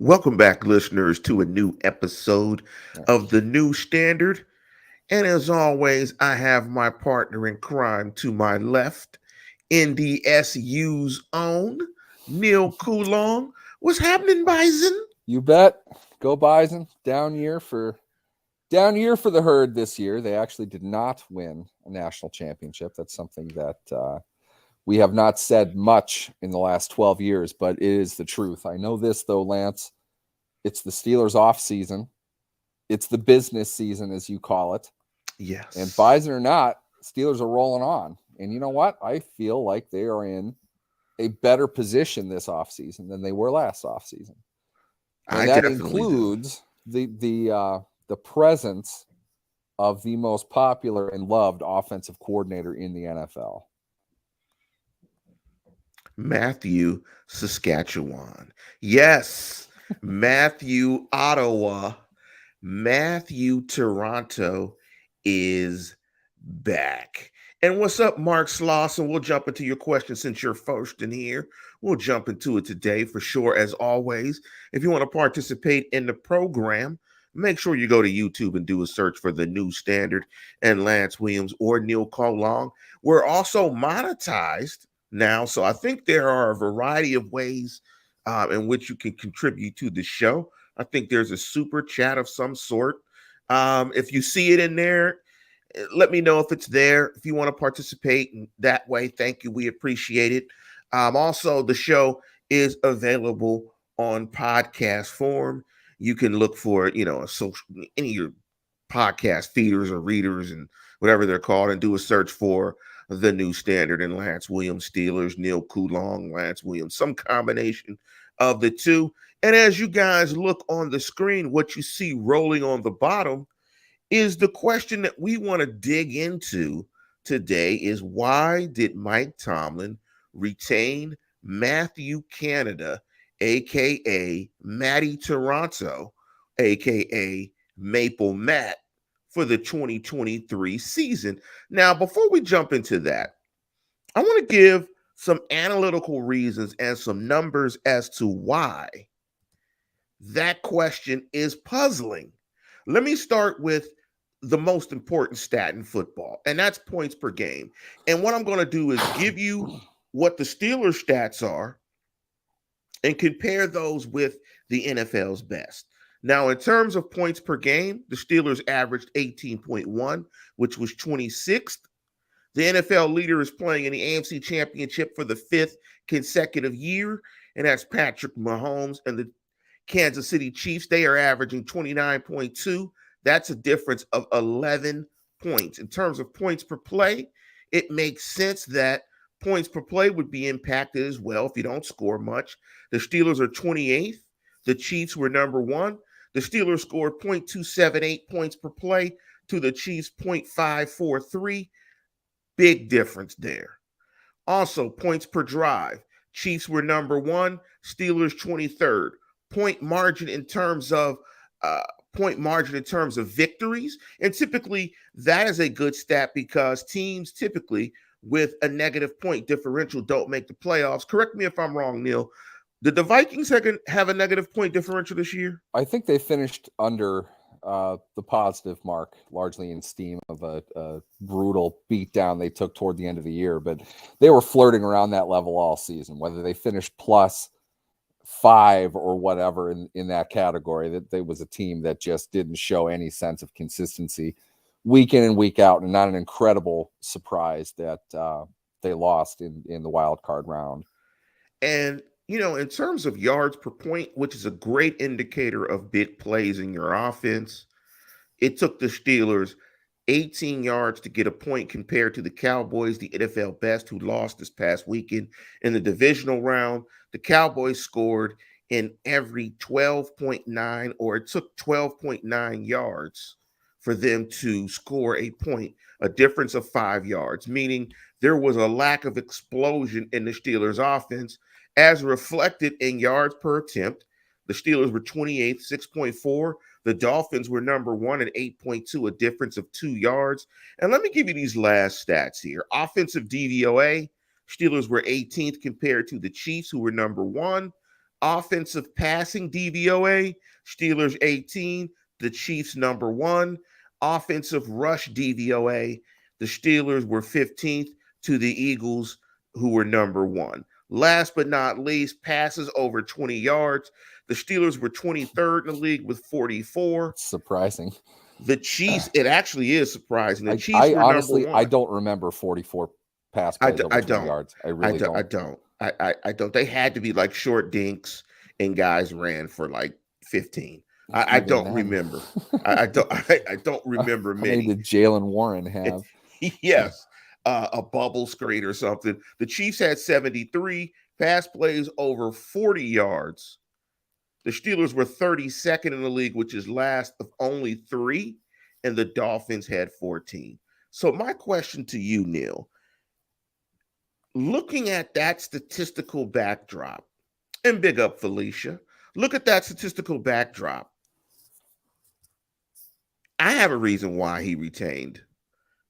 Welcome back, listeners, to a new episode Yeah. of The New Standard. And as always, I have my partner in crime to my left, NDSU's own Neil Coulon. What's happening, Bison? You bet. Go Bison. Down year for the herd this year. They actually did not win a national championship. That's something that we have not said much in the last 12 years, but it is the truth. I know this though, Lance. It's the Steelers off season. It's the business season, as you call it. And Yes. Bison or not, Steelers are rolling on. And you know what? I feel like they are in a better position this offseason than they were last offseason. I And that definitely do. includes the presence of the most popular and loved offensive coordinator in the NFL. Matthew, Saskatchewan. Yes. Matthew, Ottawa. Matthew, Toronto is back. And what's up, Mark Slauson? We'll jump into your question since you're first in here. We'll jump into it today for sure, as always. If you want to participate in the program, make sure you go to YouTube and do a search for The New Standard and Lance Williams or Neil Colong. We're also monetized now, so I think there are a variety of ways in which you can contribute to the show. I think there's a super chat of some sort. If you see it in there, let me know if it's there. If you want to participate in that way, thank you. We appreciate it. Also, the show is available on podcast form. You can look for it, a social, any of your podcast feeders or readers and whatever they're called, and do a search for The New Standard and Lance Williams Steelers, Neil Coulon, Lance Williams, some combination of the two. And as you guys look on the screen, what you see rolling on the bottom is the question that we want to dig into today is why did Mike Tomlin retain Matthew Canada, aka Matty Toronto, aka Maple Matt, for the 2023 season? Now, before we jump into that, I want to give some analytical reasons and some numbers as to why that question is puzzling. Let me start with the most important stat in football, and that's points per game. And what I'm going to do is give you what the Steelers stats are and compare those with the NFL's best. Now, in terms of points per game, the Steelers averaged 18.1, which was 26th. The NFL leader is playing in the AFC Championship for the fifth consecutive year, and that's Patrick Mahomes and the Kansas City Chiefs. They are averaging 29.2. That's a difference of 11 points. In terms of points per play, it makes sense that points per play would be impacted as well if you don't score much. The Steelers are 28th. The Chiefs were number one. The Steelers scored 0.278 points per play to the Chiefs 0.543. Big difference there. Also, points per drive. Chiefs were number one. Steelers 23rd. Point margin in terms of victories, and typically that is a good stat because teams typically with a negative point differential don't make the playoffs. Correct me if I'm wrong, Neil. Did the Vikings have a negative point differential this year? I think they finished under the positive mark, largely in steam of a brutal beatdown they took toward the end of the year. But they were flirting around that level all season, whether they finished +5 or whatever in that category. That there was a team that just didn't show any sense of consistency week in and week out, and not an incredible surprise that they lost in the wild card round. And in terms of yards per point, which is a great indicator of big plays in your offense, it took the Steelers 18 yards to get a point compared to the Cowboys, the NFL best, who lost this past weekend in the divisional round. The Cowboys scored in every 12.9, or it took 12.9 yards for them to score a point, a difference of 5 yards, meaning there was a lack of explosion in the Steelers' offense as reflected in yards per attempt. The Steelers were 28th, 6.4. The Dolphins were number one at 8.2, a difference of 2 yards. And let me give you these last stats here. Offensive DVOA, Steelers were 18th compared to the Chiefs, who were number one. Offensive passing DVOA, Steelers 18, the Chiefs number 1. Offensive rush DVOA, the Steelers were 15th to the Eagles, who were number 1. Last but not least, passes over 20 yards. The Steelers were 23rd in the league with 44. Surprising. The Chiefs, it actually is surprising. The Chiefs I were honestly, number 1. I don't remember 44 pass plays over 20 yards. I really don't. I don't. They had to be like short dinks and guys ran for like 15. I don't remember. I don't remember How many. did Jalen Warren have? Yes, a bubble screen or something. The Chiefs had 73 pass plays over 40 yards. The Steelers were 32nd in the league, which is last of only 3, and the Dolphins had 14. So my question to you, Neil, looking at that statistical backdrop, and big up Felicia, look at that statistical backdrop. I have a reason why he retained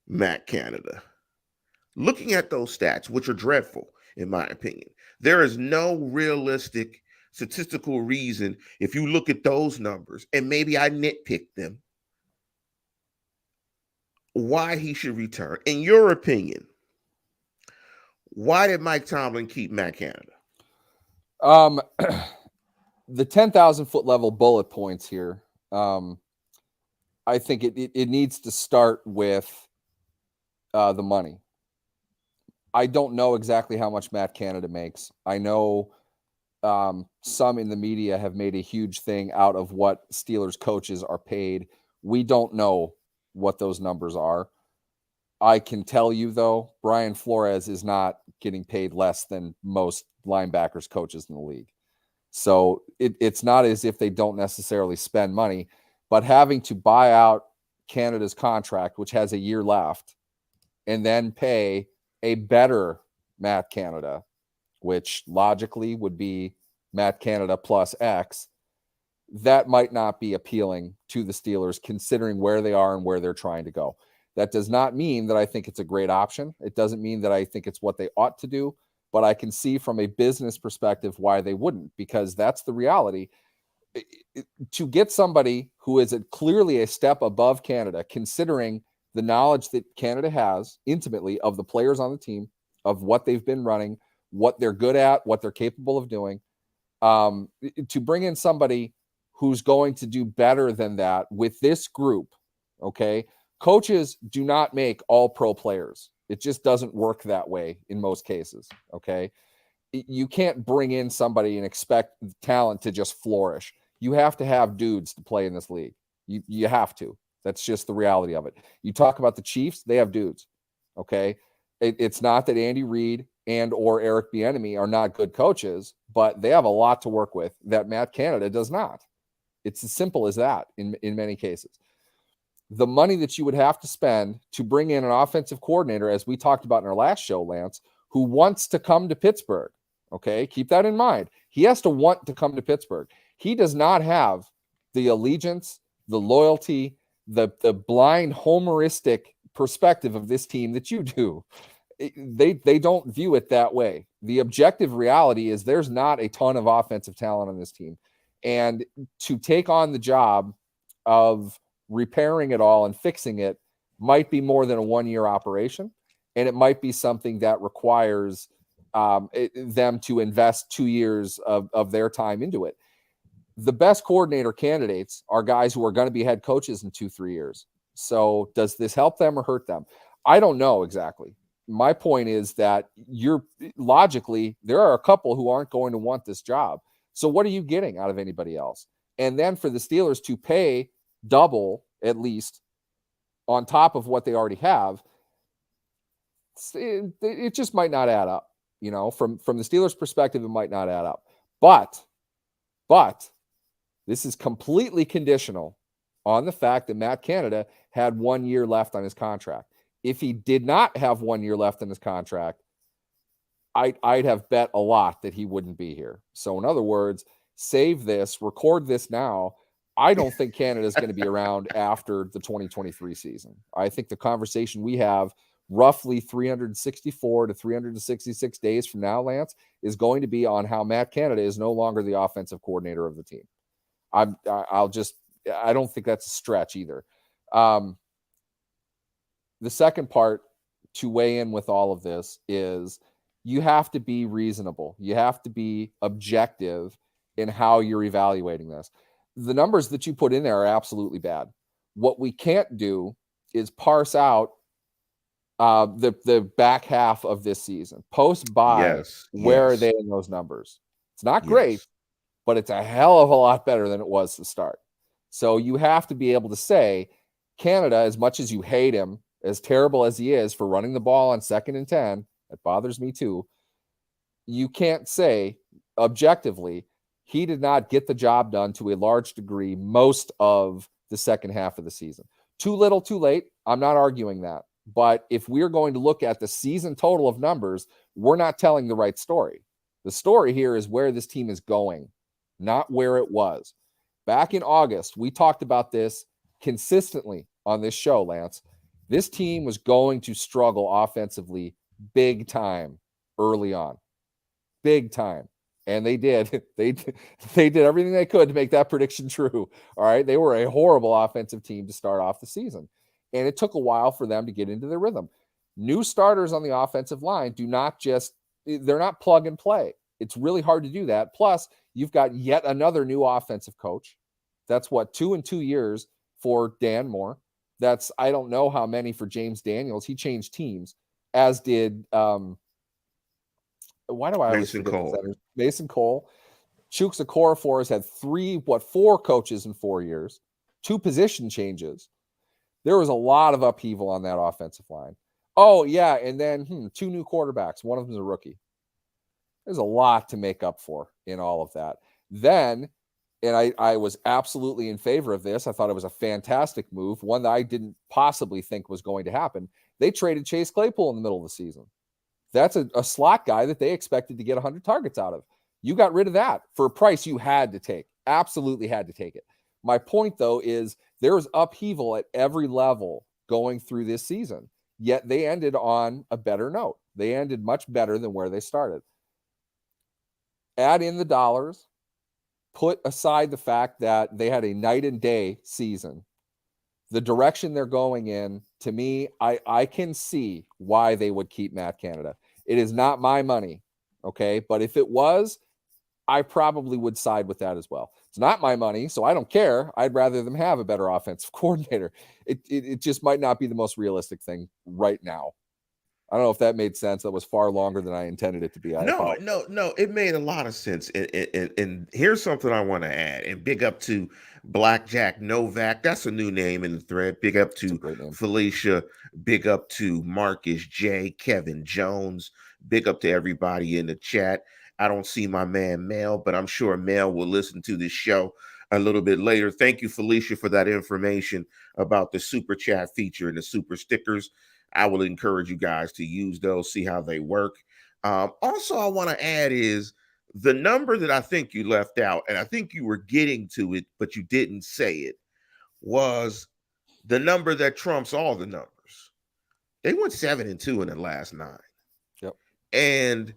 Matt Canada. Looking at those stats, which are dreadful, in my opinion, there is no realistic statistical reason, if you look at those numbers, and maybe I nitpick them, why he should return. In your opinion, why did Mike Tomlin keep Matt Canada? The 10,000 foot level bullet points here. I think it needs to start with the money. I don't know exactly how much Matt Canada makes. I know some in the media have made a huge thing out of what Steelers coaches are paid. We don't know what those numbers are. I can tell you, though, Brian Flores is not getting paid less than most linebackers coaches in the league. So it's not as if they don't necessarily spend money, but having to buy out Canada's contract, which has a year left, and then pay a better Matt Canada, which logically would be Matt Canada plus X, that might not be appealing to the Steelers, considering where they are and where they're trying to go. That does not mean that I think it's a great option. It doesn't mean that I think it's what they ought to do, but I can see from a business perspective why they wouldn't, because that's the reality. To get somebody who is clearly a step above Canada, considering the knowledge that Canada has intimately of the players on the team, of what they've been running, what they're good at, what they're capable of doing, to bring in somebody who's going to do better than that with this group, okay? Coaches do not make all pro players. It just doesn't work that way in most cases, okay? You can't bring in somebody and expect talent to just flourish. You have to have dudes to play in this league. You have to. That's just the reality of it. You talk about the Chiefs, they have dudes, okay? It's not that Andy Reid and or Eric Bieniemy are not good coaches, but they have a lot to work with that Matt Canada does not. It's as simple as that in many cases. The money that you would have to spend to bring in an offensive coordinator, as we talked about in our last show, Lance, who wants to come to Pittsburgh, okay? Keep that in mind. He has to want to come to Pittsburgh. He does not have the allegiance, the loyalty, the blind homeristic perspective of this team that you do. They don't view it that way. The objective reality is there's not a ton of offensive talent on this team. And to take on the job of repairing it all and fixing it might be more than a one-year operation. And it might be something that requires them to invest 2 years of their time into it. The best coordinator candidates are guys who are going to be head coaches in 2-3 years. So does this help them or hurt them? I don't know exactly. My point is that logically, there are a couple who aren't going to want this job. So what are you getting out of anybody else? And then for the Steelers to pay double, at least, on top of what they already have, it just might not add up. You know, from the Steelers' perspective, it might not add up. But this is completely conditional on the fact that Matt Canada had 1 year left on his contract. If he did not have 1 year left in his contract, I'd have bet a lot that he wouldn't be here. So in other words, save this, record this now. I don't think Canada is going to be around after the 2023 season. I think the conversation we have roughly 364 to 366 days from now, Lance, is going to be on how Matt Canada is no longer the offensive coordinator of the team. I don't think that's a stretch either. The second part to weigh in with all of this is you have to be reasonable. You have to be objective in how you're evaluating this. The numbers that you put in there are absolutely bad. What we can't do is parse out the back half of this season. Post bye, where are they in those numbers? It's not great, but it's a hell of a lot better than it was to start. So you have to be able to say, Canada, as much as you hate him, as terrible as he is for running the ball on 2nd and 10, that bothers me too. You can't say objectively he did not get the job done to a large degree most of the second half of the season. Too little, too late. I'm not arguing that. But if we're going to look at the season total of numbers, we're not telling the right story. The story here is where this team is going, not where it was. Back in August, we talked about this consistently on this show, Lance. This team was going to struggle offensively big time early on. Big time. And they did. They did everything they could to make that prediction true. All right. They were a horrible offensive team to start off the season. And it took a while for them to get into their rhythm. New starters on the offensive line they're not plug and play. It's really hard to do that. Plus, you've got yet another new offensive coach. That's 2 and 2 years for Dan Moore. That's, I don't know how many for James Daniels. He changed teams, as did, why do I always forget Cole. Mason Cole. Chuksa Okorafor has had 4 coaches in 4 years, 2 position changes. There was a lot of upheaval on that offensive line. Oh, yeah, and then 2 new quarterbacks. One of them is a rookie. There's a lot to make up for in all of that. Then, and I was absolutely in favor of this. I thought it was a fantastic move, one that I didn't possibly think was going to happen. They traded Chase Claypool in the middle of the season. That's a slot guy that they expected to get 100 targets out of. You got rid of that for a price you had to take. Absolutely had to take it. My point, though, is there was upheaval at every level going through this season, yet they ended on a better note. They ended much better than where they started. Add in the dollars, put aside the fact that they had a night and day season. The direction they're going in, to me, I can see why they would keep Matt Canada. It is not my money, okay? But if it was, I probably would side with that as well. It's not my money, so I don't care. I'd rather them have a better offensive coordinator. It just might not be the most realistic thing right now. I don't know if that made sense. That was far longer than I intended it to be. No, it made a lot of sense. And here's something I want to add. And big up to Blackjack Novak. That's a new name in the thread. Big up to Felicia. Big up to Marcus J. Kevin Jones. Big up to everybody in the chat. I don't see my man Mel, but I'm sure Mel will listen to this show a little bit later. Thank you, Felicia, for that information about the super chat feature and the super stickers. I will encourage you guys to use those, see how they work. Also, I want to add is the number that I think you left out, and I think you were getting to it, but you didn't say it, was the number that trumps all the numbers. They went 7-2 in the last 9. Yep. And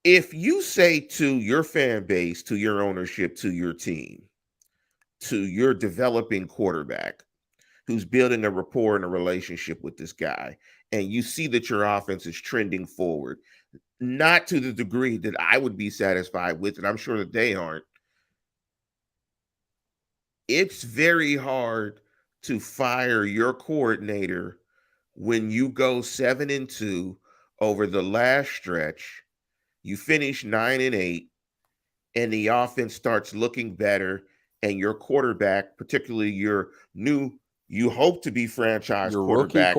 if you say to your fan base, to your ownership, to your team, to your developing quarterback who's building a rapport and a relationship with this guy, and you see that your offense is trending forward, not to the degree that I would be satisfied with, and I'm sure that they aren't, it's very hard to fire your coordinator when you go 7-2 over the last stretch. You finish 9-8, and the offense starts looking better, and your quarterback, particularly your new, you hope to be franchise quarterback,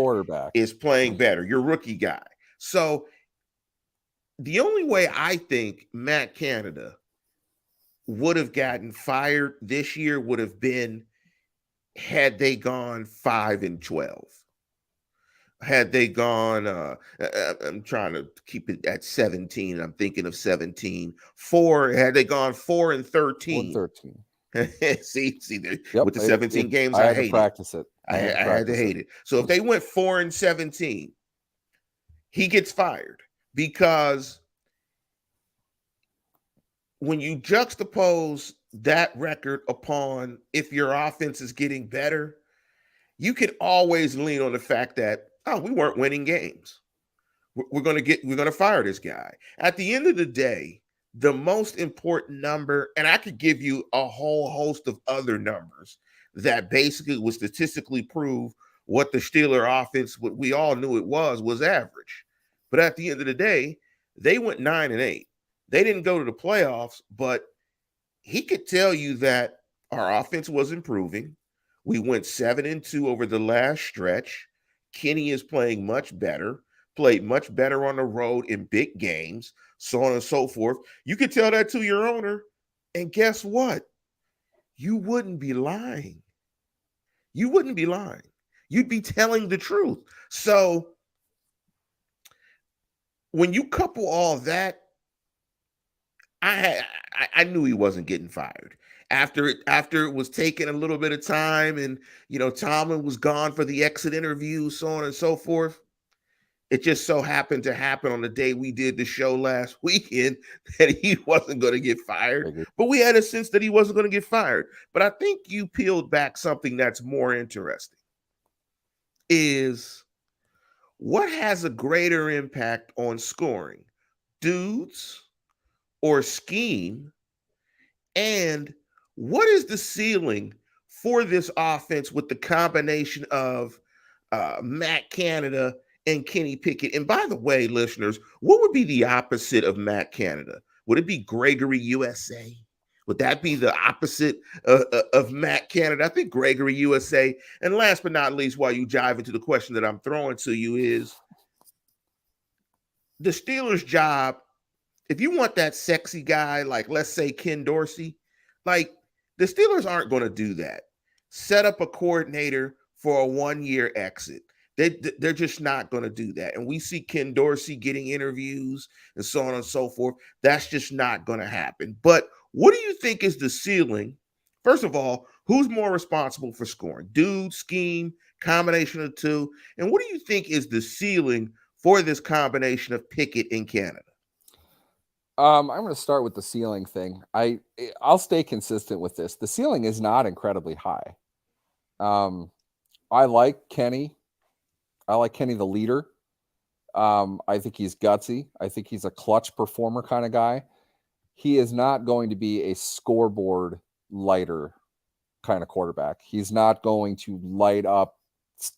is playing better. Your rookie guy. So the only way I think Matt Canada would have gotten fired this year would have been had they gone 5-12. Had they gone, I'm trying to keep it at 17. I'm thinking of 17. Had they gone 4-13. 4-13. see, with the 17 games, I had to practice it. I had to hate it. So if they went 4-17, he gets fired because when you juxtapose that record upon if your offense is getting better, you can always lean on the fact that, oh, we weren't winning games. We're going to fire this guy. At the end of the day, the most important number, and I could give you a whole host of other numbers that basically would statistically prove what the Steeler offense, what we all knew it was average. But at the end of the day, they went 9-8. They didn't go to the playoffs, but he could tell you that our offense was improving. We went 7-2 over the last stretch. Kenny is playing much better, played much better on the road in big games, so on and so forth. You could tell that to your owner, and guess what? You wouldn't be lying. You wouldn't be lying. You'd be telling the truth. So when you couple all that, I knew he wasn't getting fired. After it was taking a little bit of time, and Tomlin was gone for the exit interview, so on and so forth. It just so happened to happen on the day we did the show last weekend that he wasn't going to get fired. But we had a sense that he wasn't going to get fired. But I think you peeled back something that's more interesting. Is what has a greater impact on scoring, dudes or scheme? And what is the ceiling for this offense with the combination of Matt Canada and Kenny Pickett? And by the way, listeners, what would be the opposite of Matt Canada? Would it be Gregory USA? Would that be the opposite of Matt Canada? I think Gregory USA. And last but not least, while you dive into the question that I'm throwing to you, is the Steelers' job. If you want that sexy guy, like let's say Ken Dorsey, like the Steelers aren't going to do that. Set up a coordinator for a 1-year exit. They're just not going to do that. And we see Ken Dorsey getting interviews and so on and so forth. That's just not going to happen. But what do you think is the ceiling? First of all, who's more responsible for scoring? Dude, scheme, combination of two? And what do you think is the ceiling for this combination of Pickett and Canada? I'm going to start with the ceiling thing. I'll stay consistent with this. The ceiling is not incredibly high. I like Kenny. I like Kenny the leader. I think he's gutsy. I think he's a clutch performer kind of guy. He is not going to be a scoreboard lighter kind of quarterback. He's not going to light up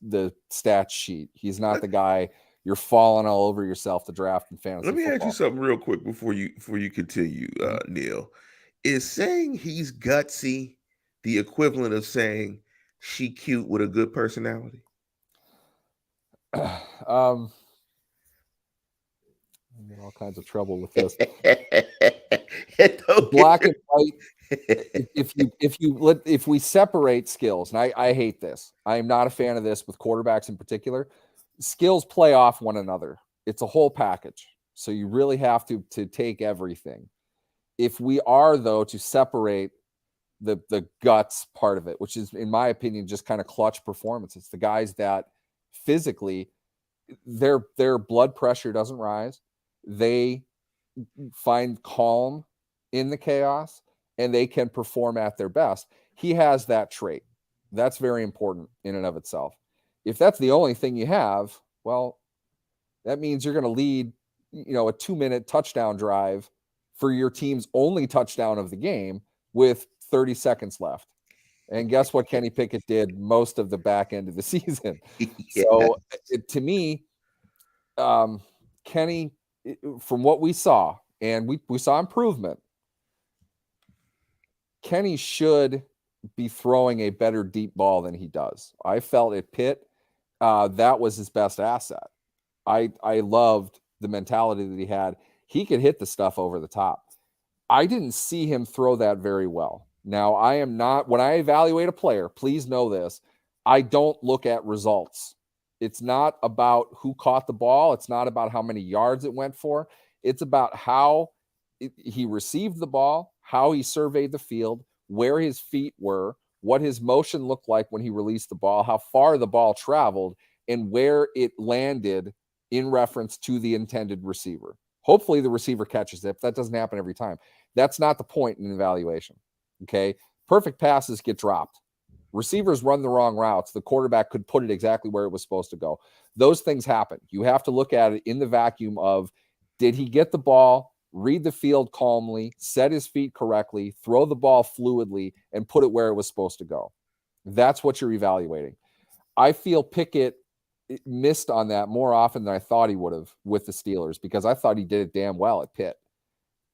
the stat sheet. He's not the guy you're falling all over yourself to draft in fantasy Let me football. ask you something real quick before you continue, Neil. Is saying he's gutsy the equivalent of saying she cute with a good personality? I'm in all kinds of trouble with this. Black and white. If we separate skills, and I hate this. I am not a fan of this with quarterbacks in particular. Skills play off one another. It's a whole package. So you really have to take everything. If we are, though, to separate the guts part of it, which is, in my opinion, just kind of clutch performance. It's the guys that physically their blood pressure doesn't rise. They find calm in the chaos, and they can perform at their best. He has that trait. That's very important in and of itself. If that's the only thing you have, well, that means you're going to lead, a 2-minute touchdown drive for your team's only touchdown of the game with 30 seconds left. And guess what Kenny Pickett did most of the back end of the season? Yeah. So to me, Kenny, from what we saw, and we saw improvement, Kenny should be throwing a better deep ball than he does. I felt at Pitt, that was his best asset. I loved the mentality that he had. He could hit the stuff over the top. I didn't see him throw that very well. Now, I am not, when I evaluate a player, please know this, I don't look at results. It's not about who caught the ball. It's not about how many yards it went for. It's about how he received the ball, how he surveyed the field, where his feet were, what his motion looked like when he released the ball, how far the ball traveled, and where it landed in reference to the intended receiver. Hopefully the receiver catches it. If that doesn't happen every time, that's not the point in evaluation. Okay. Perfect passes get dropped. Receivers run the wrong routes. The quarterback could put it exactly where it was supposed to go. Those things happen. You have to look at it in the vacuum of, did he get the ball, read the field calmly, set his feet correctly, throw the ball fluidly, and put it where it was supposed to go? That's what you're evaluating. I feel Pickett missed on that more often than I thought he would have with the Steelers, because I thought he did it damn well at Pitt.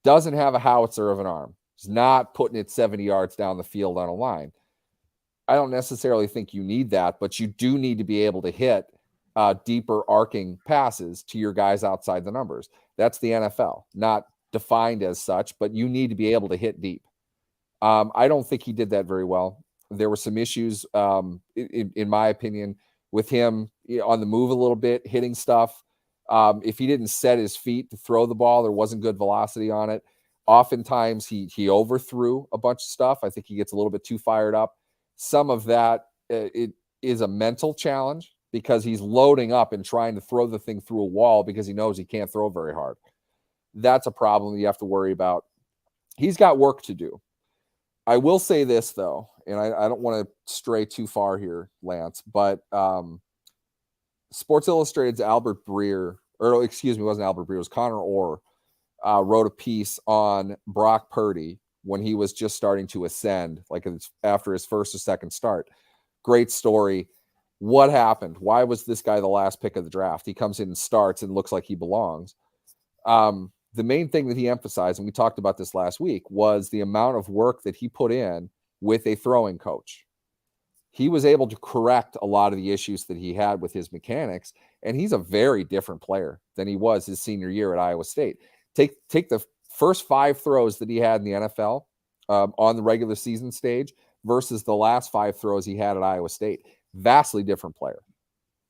Doesn't have a howitzer of an arm. He's not putting it 70 yards down the field on a line. I don't necessarily think you need that, but you do need to be able to hit deeper arcing passes to your guys outside the numbers. That's the NFL, not defined as such, but you need to be able to hit deep. I don't think he did that very well. There were some issues, in my opinion, with him on the move a little bit, hitting stuff. If he didn't set his feet to throw the ball, there wasn't good velocity on it. Oftentimes he overthrew a bunch of stuff. I think he gets a little bit too fired up. Some of that it is a mental challenge, because he's loading up and trying to throw the thing through a wall because he knows he can't throw very hard. That's a problem you have to worry about. He's got work to do. I will say this, though, and I don't want to stray too far here, Lance, but Sports Illustrated's Albert Breer, or excuse me, it wasn't Albert Breer, it was Connor Orr, wrote a piece on Brock Purdy when he was just starting to ascend, like after his first or second start. Great story. What happened? Why was this guy the last pick of the draft? He comes in and starts and looks like he belongs. The main thing that he emphasized, and we talked about this last week, was the amount of work that he put in with a throwing coach. He was able to correct a lot of the issues that he had with his mechanics, and he's a very different player than he was his senior year at Iowa State. Take the first 5 throws that he had in the NFL on the regular season stage versus the last 5 throws he had at Iowa State. Vastly different player.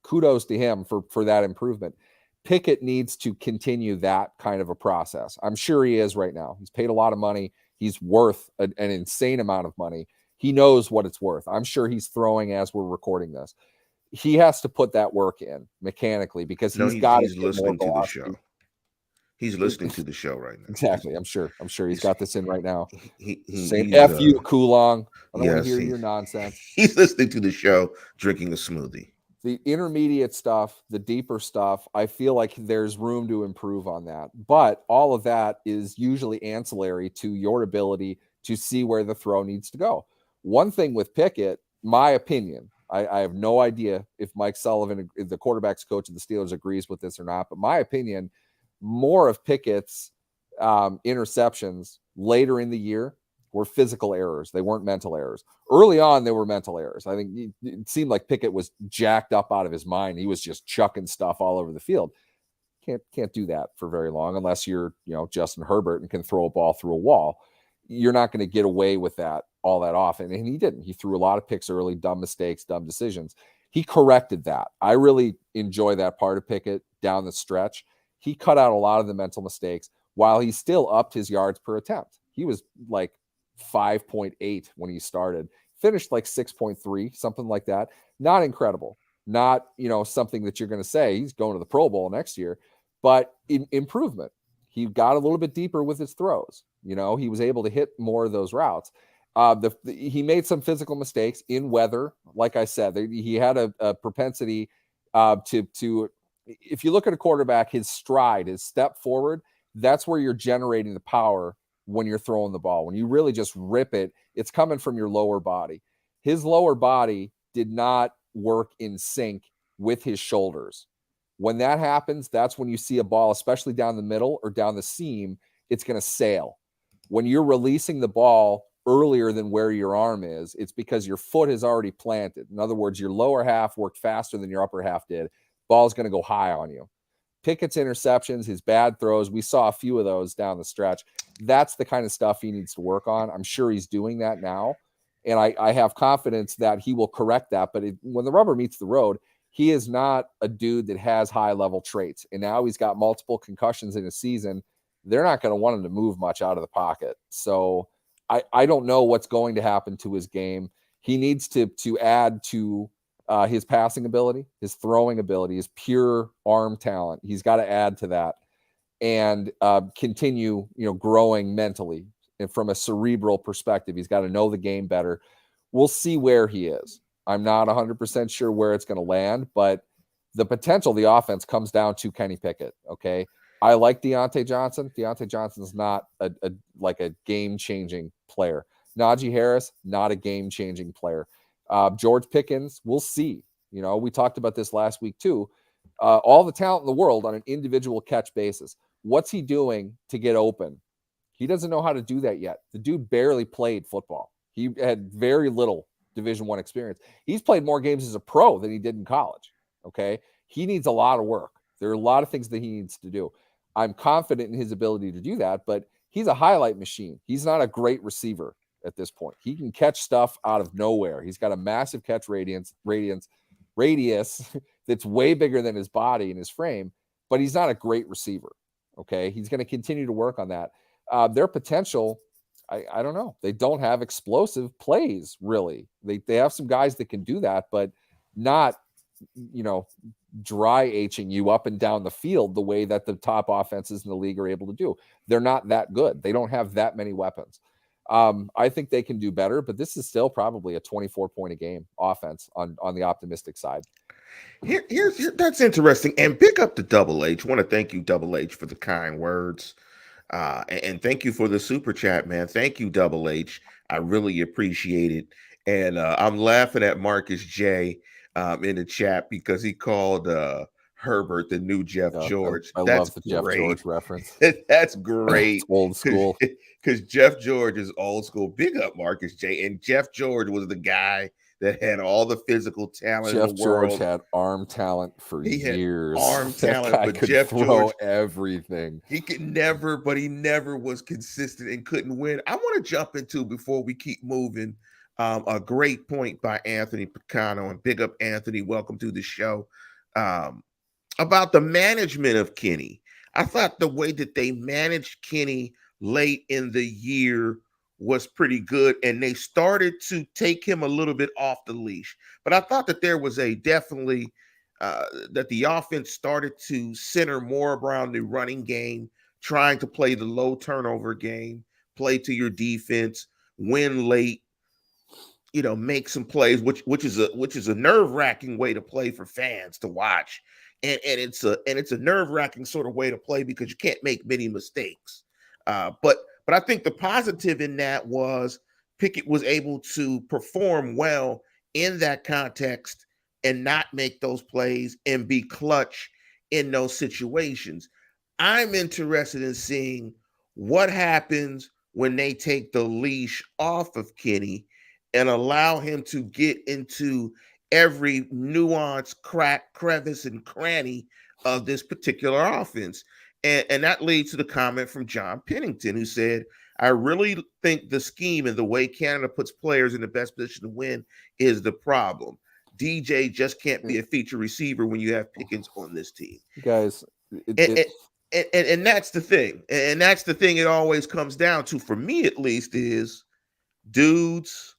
Kudos to him for that improvement. Pickett needs to continue that kind of a process. I'm sure he is right now. He's paid a lot of money. He's worth an insane amount of money. He knows what it's worth. I'm sure he's throwing as we're recording this. He has to put that work in mechanically, because he's got to get more velocity. He's listening to the show right now. Exactly. I'm sure he's got this in right now. Saying F you, Coulong. I don't want to hear your nonsense. He's listening to the show, drinking a smoothie. The intermediate stuff, the deeper stuff, I feel like there's room to improve on that. But all of that is usually ancillary to your ability to see where the throw needs to go. One thing with Pickett, my opinion, I have no idea if Mike Sullivan, the quarterback's coach of the Steelers, agrees with this or not, but my opinion, more of Pickett's interceptions later in the year were physical errors. They weren't mental errors. Early on, they were mental errors. I think it seemed like Pickett was jacked up out of his mind. He was just chucking stuff all over the field. Can't do that for very long unless you're, Justin Herbert and can throw a ball through a wall. You're not going to get away with that all that often. And he didn't. He threw a lot of picks early, dumb mistakes, dumb decisions. He corrected that. I really enjoy that part of Pickett down the stretch. He cut out a lot of the mental mistakes while he still upped his yards per attempt. He was like 5.8 when he started, finished like 6.3, something like that. Not incredible. Not, something that you're going to say he's going to the Pro Bowl next year, but improvement. He got a little bit deeper with his throws. He was able to hit more of those routes. He made some physical mistakes in weather. Like I said, he had a propensity to, if you look at a quarterback, his stride, his step forward, that's where you're generating the power when you're throwing the ball. When you really just rip it, it's coming from your lower body. His lower body did not work in sync with his shoulders. When that happens, that's when you see a ball, especially down the middle or down the seam, it's going to sail. When you're releasing the ball earlier than where your arm is, it's because your foot is already planted. In other words, your lower half worked faster than your upper half did. Ball's going to go high on you. Pickett's interceptions, his bad throws, we saw a few of those down the stretch. That's the kind of stuff he needs to work on. I'm sure he's doing that now. And I have confidence that he will correct that. But when the rubber meets the road, he is not a dude that has high-level traits. And now he's got multiple concussions in a season. They're not going to want him to move much out of the pocket. So I don't know what's going to happen to his game. He needs to add to his passing ability, his throwing ability, his pure arm talent. He's got to add to that and continue, growing mentally and from a cerebral perspective. He's got to know the game better. We'll see where he is. I'm not 100% sure where it's going to land, but the potential of the offense comes down to Kenny Pickett. Okay. I like Deontay Johnson. Deontay Johnson's not a game-changing player. Najee Harris, not a game-changing player. George Pickens, we'll see. We talked about this last week too. All the talent in the world on an individual catch basis. What's he doing to get open? He doesn't know how to do that yet. The dude barely played football. He had very little Division I experience. He's played more games as a pro than he did in college. Okay. He needs a lot of work. There are a lot of things that he needs to do. I'm confident in his ability to do that, but he's a highlight machine. He's not a great receiver at this point. He can catch stuff out of nowhere. He's got a massive catch radius that's way bigger than his body and his frame, but he's not a great receiver. Okay. He's going to continue to work on that. Their potential, I don't know. They don't have explosive plays, really. They have some guys that can do that, but not, dry H-ing you up and down the field the way that the top offenses in the league are able to do. They're not that good. They don't have that many weapons. I think they can do better, but this is still probably a 24-point a game offense on the optimistic side. Here's that's interesting. And pick up the Double H. I want to thank you, Double H, for the kind words. And thank you for the super chat, man. Thank you, Double H. I really appreciate it. And I'm laughing at Marcus J in the chat because he called Herbert the new Jeff George. I love the Jeff George reference. That's great. It's old school. Because Jeff George is old school. Big up Marcus J. And Jeff George was the guy that had all the physical talent in the world. Jeff George had arm talent for years. Arm talent, but could Jeff throw George everything. He never was consistent and couldn't win. I want to jump into, before we keep moving, a great point by Anthony Picano, and big up Anthony. Welcome to the show. About the management of Kenny. I thought the way that they managed Kenny late in the year was pretty good, and they started to take him a little bit off the leash. But I thought that there was definitely that the offense started to center more around the running game, trying to play the low turnover game, play to your defense, win late, make some plays, which is a nerve-wracking way to play for fans to watch. And it's a nerve-wracking sort of way to play because you can't make many mistakes. But I think the positive in that was Pickett was able to perform well in that context and not make those plays and be clutch in those situations. I'm interested in seeing what happens when they take the leash off of Kenny and allow him to get into every nuance, crack, crevice, and cranny of this particular offense. And that leads to the comment from John Pennington, who said, I really think the scheme and the way Canada puts players in the best position to win is the problem. DJ just can't be a feature receiver when you have Pickens on this team. Guys, and that's the thing. And that's the thing it always comes down to, for me at least, is dudes,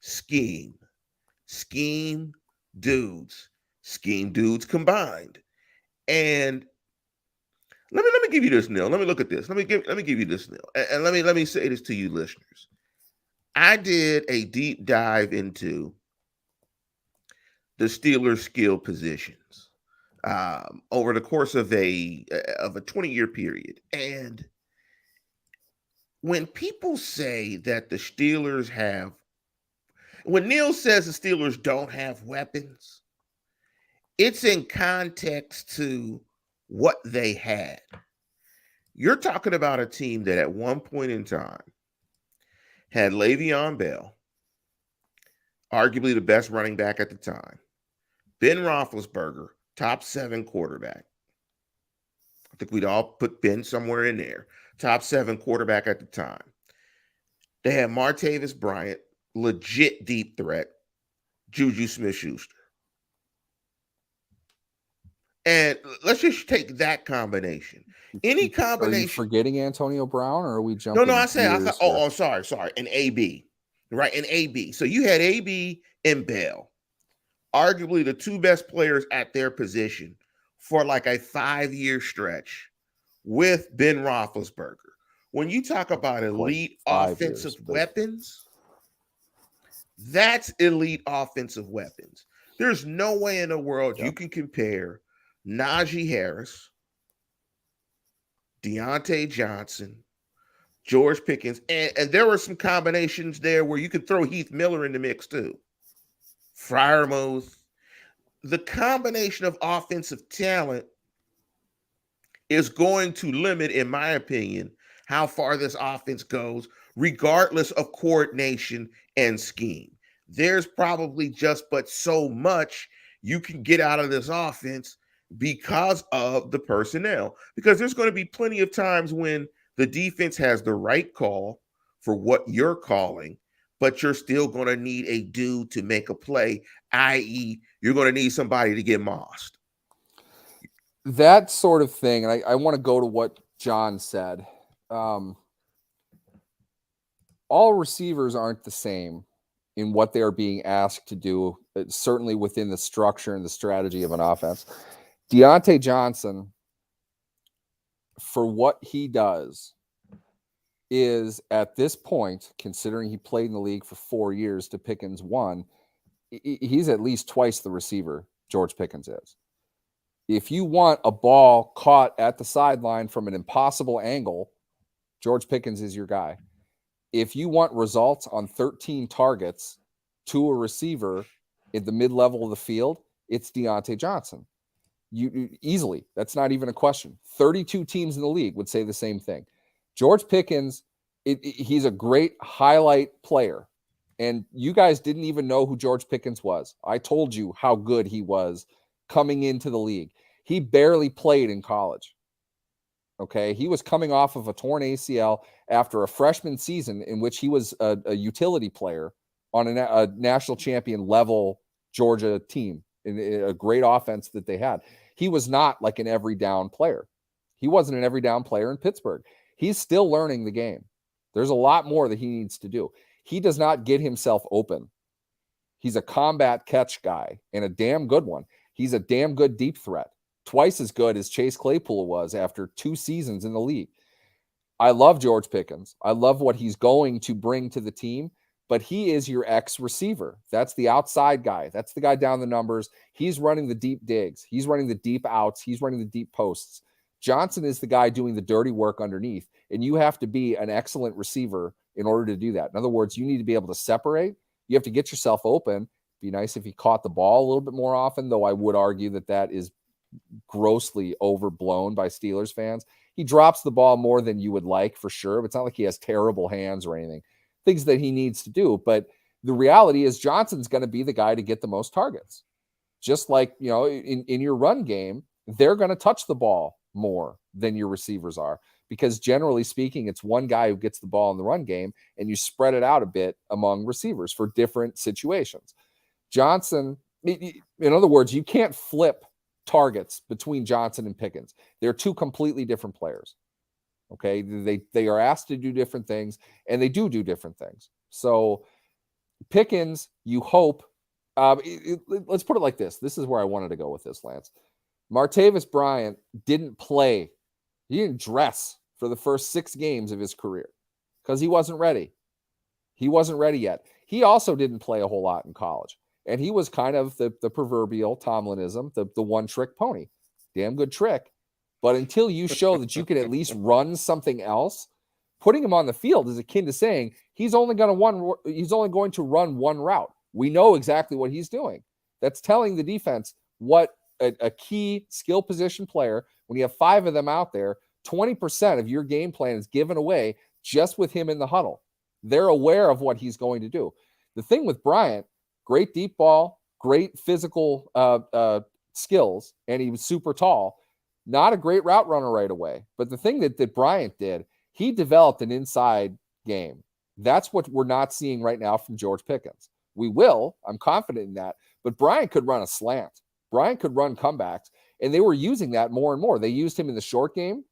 scheme, dudes combined. And let me give you this, Neil. Let me look at this. Let me give you this, Neil. And let me say this to you listeners. I did a deep dive into the Steelers' skill positions over the course of a 20-year period. And when people say that the Steelers have, when Neil says the Steelers don't have weapons, it's in context to what they had. You're talking about a team that at one point in time had Le'Veon Bell, arguably the best running back at the time, Ben Roethlisberger, top 7 quarterback. I think we'd all put Ben somewhere in there. Top 7 quarterback at the time. They had Martavis Bryant, legit deep threat, Juju Smith-Schuster. And let's just take that combination. Any combination. Are you forgetting Antonio Brown, or are we jumping? No, I thought, sorry. And AB. right? And AB. So you had AB and Bell, arguably the two best players at their position for like a 5-year stretch with Ben Roethlisberger. When you talk about Quite elite 5 years, offensive but weapons, that's elite offensive weapons. There's no way in the world you yep. can compare Najee Harris, Deontay Johnson, George Pickens, and there were some combinations there where you could throw Heath Miller in the mix too. Fryermuth. The combination of offensive talent is going to limit, in my opinion, how far this offense goes, regardless of coordination and scheme. There's probably just but so much you can get out of this offense because of the personnel. Because there's going to be plenty of times when the defense has the right call for what you're calling, but you're still going to need a dude to make a play, i.e., you're going to need somebody to get mossed. That sort of thing, and I want to go to what John said. All receivers aren't the same in what they are being asked to do, certainly within the structure and the strategy of an offense. Deontay Johnson, for what he does, is at this point, considering he played in the league for 4 years to Pickens 1, he's at least twice the receiver George Pickens is. If you want a ball caught at the sideline from an impossible angle, George Pickens is your guy. If you want results on 13 targets to a receiver at the mid-level of the field, it's Deontay Johnson. You easily, that's not even a question. 32 teams in the league would say the same thing. George Pickens, he's a great highlight player. And you guys didn't even know who George Pickens was. I told you how good he was coming into the league. He barely played in college. Okay. He was coming off of a torn ACL after a freshman season in which he was a utility player on a national champion level Georgia team in a great offense that they had. He was not like an every down player. He wasn't an every down player in Pittsburgh. He's still learning the game. There's a lot more that he needs to do. He does not get himself open. He's a combat catch guy and a damn good one. He's a damn good deep threat. Twice as good as Chase Claypool was after 2 seasons in the league. I love George Pickens. I love what he's going to bring to the team, but he is your X receiver. That's the outside guy. That's the guy down the numbers. He's running the deep digs. He's running the deep outs. He's running the deep posts. Johnson is the guy doing the dirty work underneath, and you have to be an excellent receiver in order to do that. In other words, you need to be able to separate. You have to get yourself open. Be nice if he caught the ball a little bit more often, though I would argue that that is grossly overblown by Steelers fans. He drops the ball more than you would like, for sure. But it's not like he has terrible hands or anything. Things that he needs to do. But the reality is Johnson's going to be the guy to get the most targets. Just like, you know, in your run game, they're going to touch the ball more than your receivers are. Because generally speaking, it's one guy who gets the ball in the run game, and you spread it out a bit among receivers for different situations. Johnson, in other words, you can't flip targets between Johnson and Pickens. They're two completely different players. Okay. They are asked to do different things, and they do different things. So Pickens, you hope, let's put it like this. This is where I wanted to go with this, Lance. Martavis Bryant didn't play. He didn't dress for the first 6 games of his career because he wasn't ready. He wasn't ready yet. He also didn't play a whole lot in college. And he was kind of the proverbial Tomlinism, the one-trick pony. Damn good trick. But until you show that you can at least run something else, putting him on the field is akin to saying he's only going to run one route. We know exactly what he's doing. That's telling the defense what a key skill position player, when you have 5 of them out there, 20% of your game plan is given away just with him in the huddle. They're aware of what he's going to do. The thing with Bryant, great deep ball, great physical skills, and he was super tall. Not a great route runner right away. But the thing that Bryant did, he developed an inside game. That's what we're not seeing right now from George Pickens. We will. I'm confident in that. But Bryant could run a slant. Bryant could run comebacks. And they were using that more and more. They used him in the short game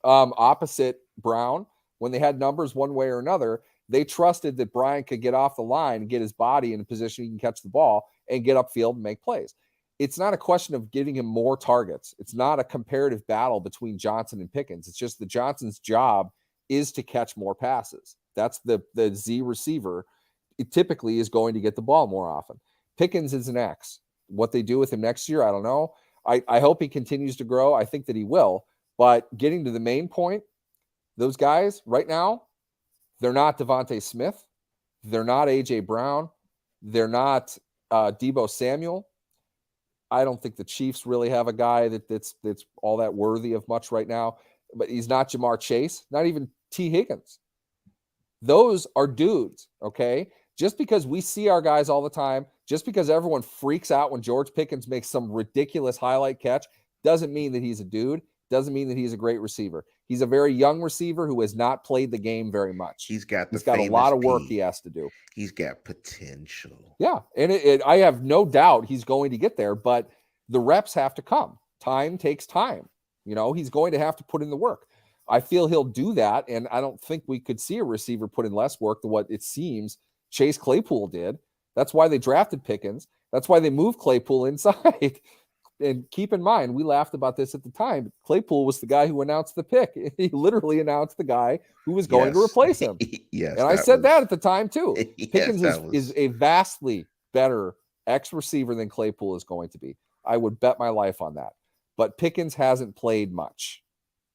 opposite Brown when they had numbers one way or another. They trusted that Bryant could get off the line and get his body in a position he can catch the ball and get upfield and make plays. It's not a question of giving him more targets. It's not a comparative battle between Johnson and Pickens. It's just that Johnson's job is to catch more passes. That's the Z receiver. It typically is going to get the ball more often. Pickens is an X. What they do with him next year, I don't know. I hope he continues to grow. I think that he will. But getting to the main point, those guys right now, they're not Devontae Smith. They're not A.J. Brown. They're not Deebo Samuel. I don't think the Chiefs really have a guy that's all that worthy of much right now. But he's not Jamar Chase, not even T. Higgins. Those are dudes, okay? Just because we see our guys all the time, just because everyone freaks out when George Pickens makes some ridiculous highlight catch, doesn't mean that he's a dude, doesn't mean that he's a great receiver. He's a very young receiver who has not played the game very much. He's got a lot of work he has to do. He's got potential. Yeah, and I have no doubt he's going to get there, but the reps have to come. Time takes time. He's going to have to put in the work. I feel he'll do that, and I don't think we could see a receiver put in less work than what it seems Chase Claypool did. That's why they drafted Pickens. That's why they moved Claypool inside. And keep in mind, we laughed about this at the time. Claypool was the guy who announced the pick. He literally announced the guy who was going to replace him. Yes, and I said that at the time too. Yes, Pickens is a vastly better X receiver than Claypool is going to be. I would bet my life on that. But Pickens hasn't played much.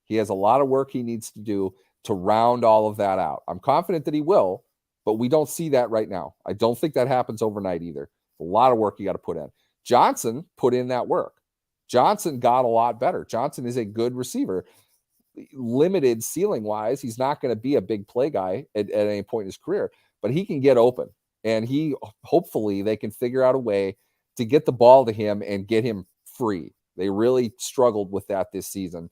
He has a lot of work he needs to do to round all of that out. I'm confident that he will, but we don't see that right now. I don't think that happens overnight either. A lot of work you got to put in. Johnson put in that work. Johnson got a lot better. Johnson is a good receiver. Limited ceiling-wise, he's not going to be a big play guy at any point in his career, but he can get open. And hopefully they can figure out a way to get the ball to him and get him free. They really struggled with that this season.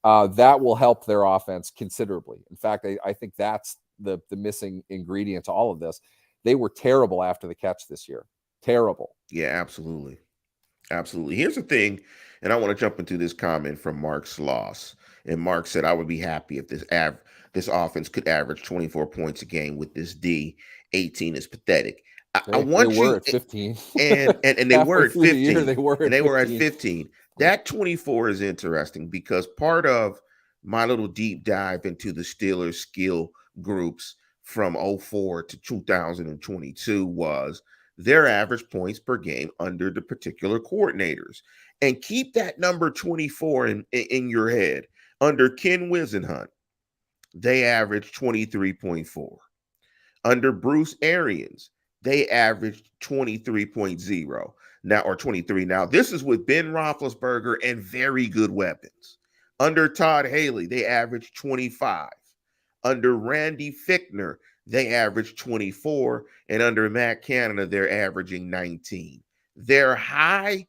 That will help their offense considerably. In fact, I think that's the missing ingredient to all of this. They were terrible after the catch this year. Terrible. Yeah, absolutely. Absolutely. Here's the thing, and I want to jump into this comment from Mark Sloss. And Mark said, I would be happy if this offense could average 24 points a game with this D. 18 is pathetic. They were at 15. And they were at 15. They were at 15. That 24 is interesting because part of my little deep dive into the Steelers skill groups from 2004 to 2022 was their average points per game under the particular coordinators. And keep that number 24 in your head. Under Ken Wisenhunt, they averaged 23.4. Under Bruce Arians, they averaged 23.0 now, or 23. Now, this is with Ben Roethlisberger and very good weapons. Under Todd Haley, they averaged 25. Under Randy Fichtner, they averaged 24. And under Matt Canada, they're averaging 19. Their high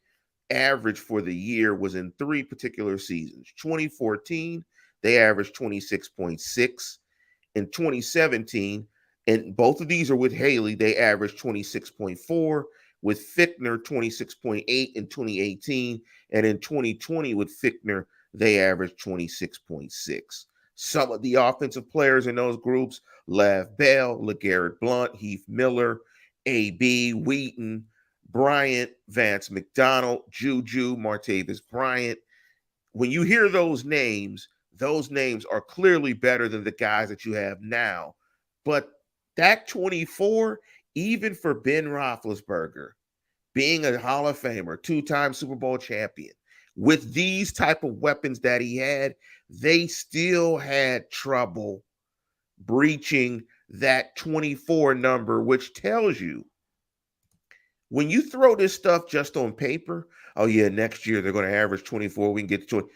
average for the year was in 3 particular seasons. 2014, they averaged 26.6. In 2017, and both of these are with Haley, they averaged 26.4. With Fichtner, 26.8 in 2018. And in 2020 with Fichtner, they averaged 26.6. Some of the offensive players in those groups, Lev Bell, LeGarrette Blount, Heath Miller, A.B., Wheaton, Bryant, Vance McDonald, Juju, Martavis Bryant. When you hear those names are clearly better than the guys that you have now. But that 24, even for Ben Roethlisberger, being a Hall of Famer, 2-time Super Bowl champion, with these type of weapons that he had, they still had trouble breaching that 24 number, which tells you when you throw this stuff just on paper, oh yeah, next year they're going to average 24, we can get to 20.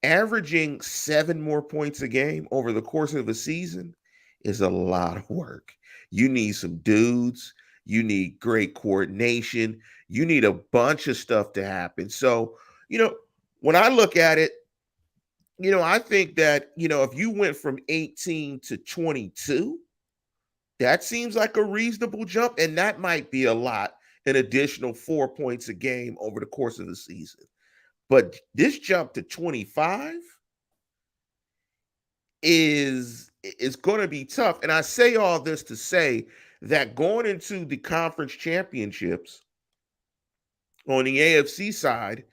Averaging 7 more points a game over the course of a season is a lot of work. You need some dudes. You need great coordination. You need a bunch of stuff to happen. So, when I look at it, I think that, if you went from 18 to 22, that seems like a reasonable jump. And that might be a lot, an additional 4 points a game over the course of the season. But this jump to 25 is is going to be tough. And I say all this to say that going into the conference championships on the AFC side,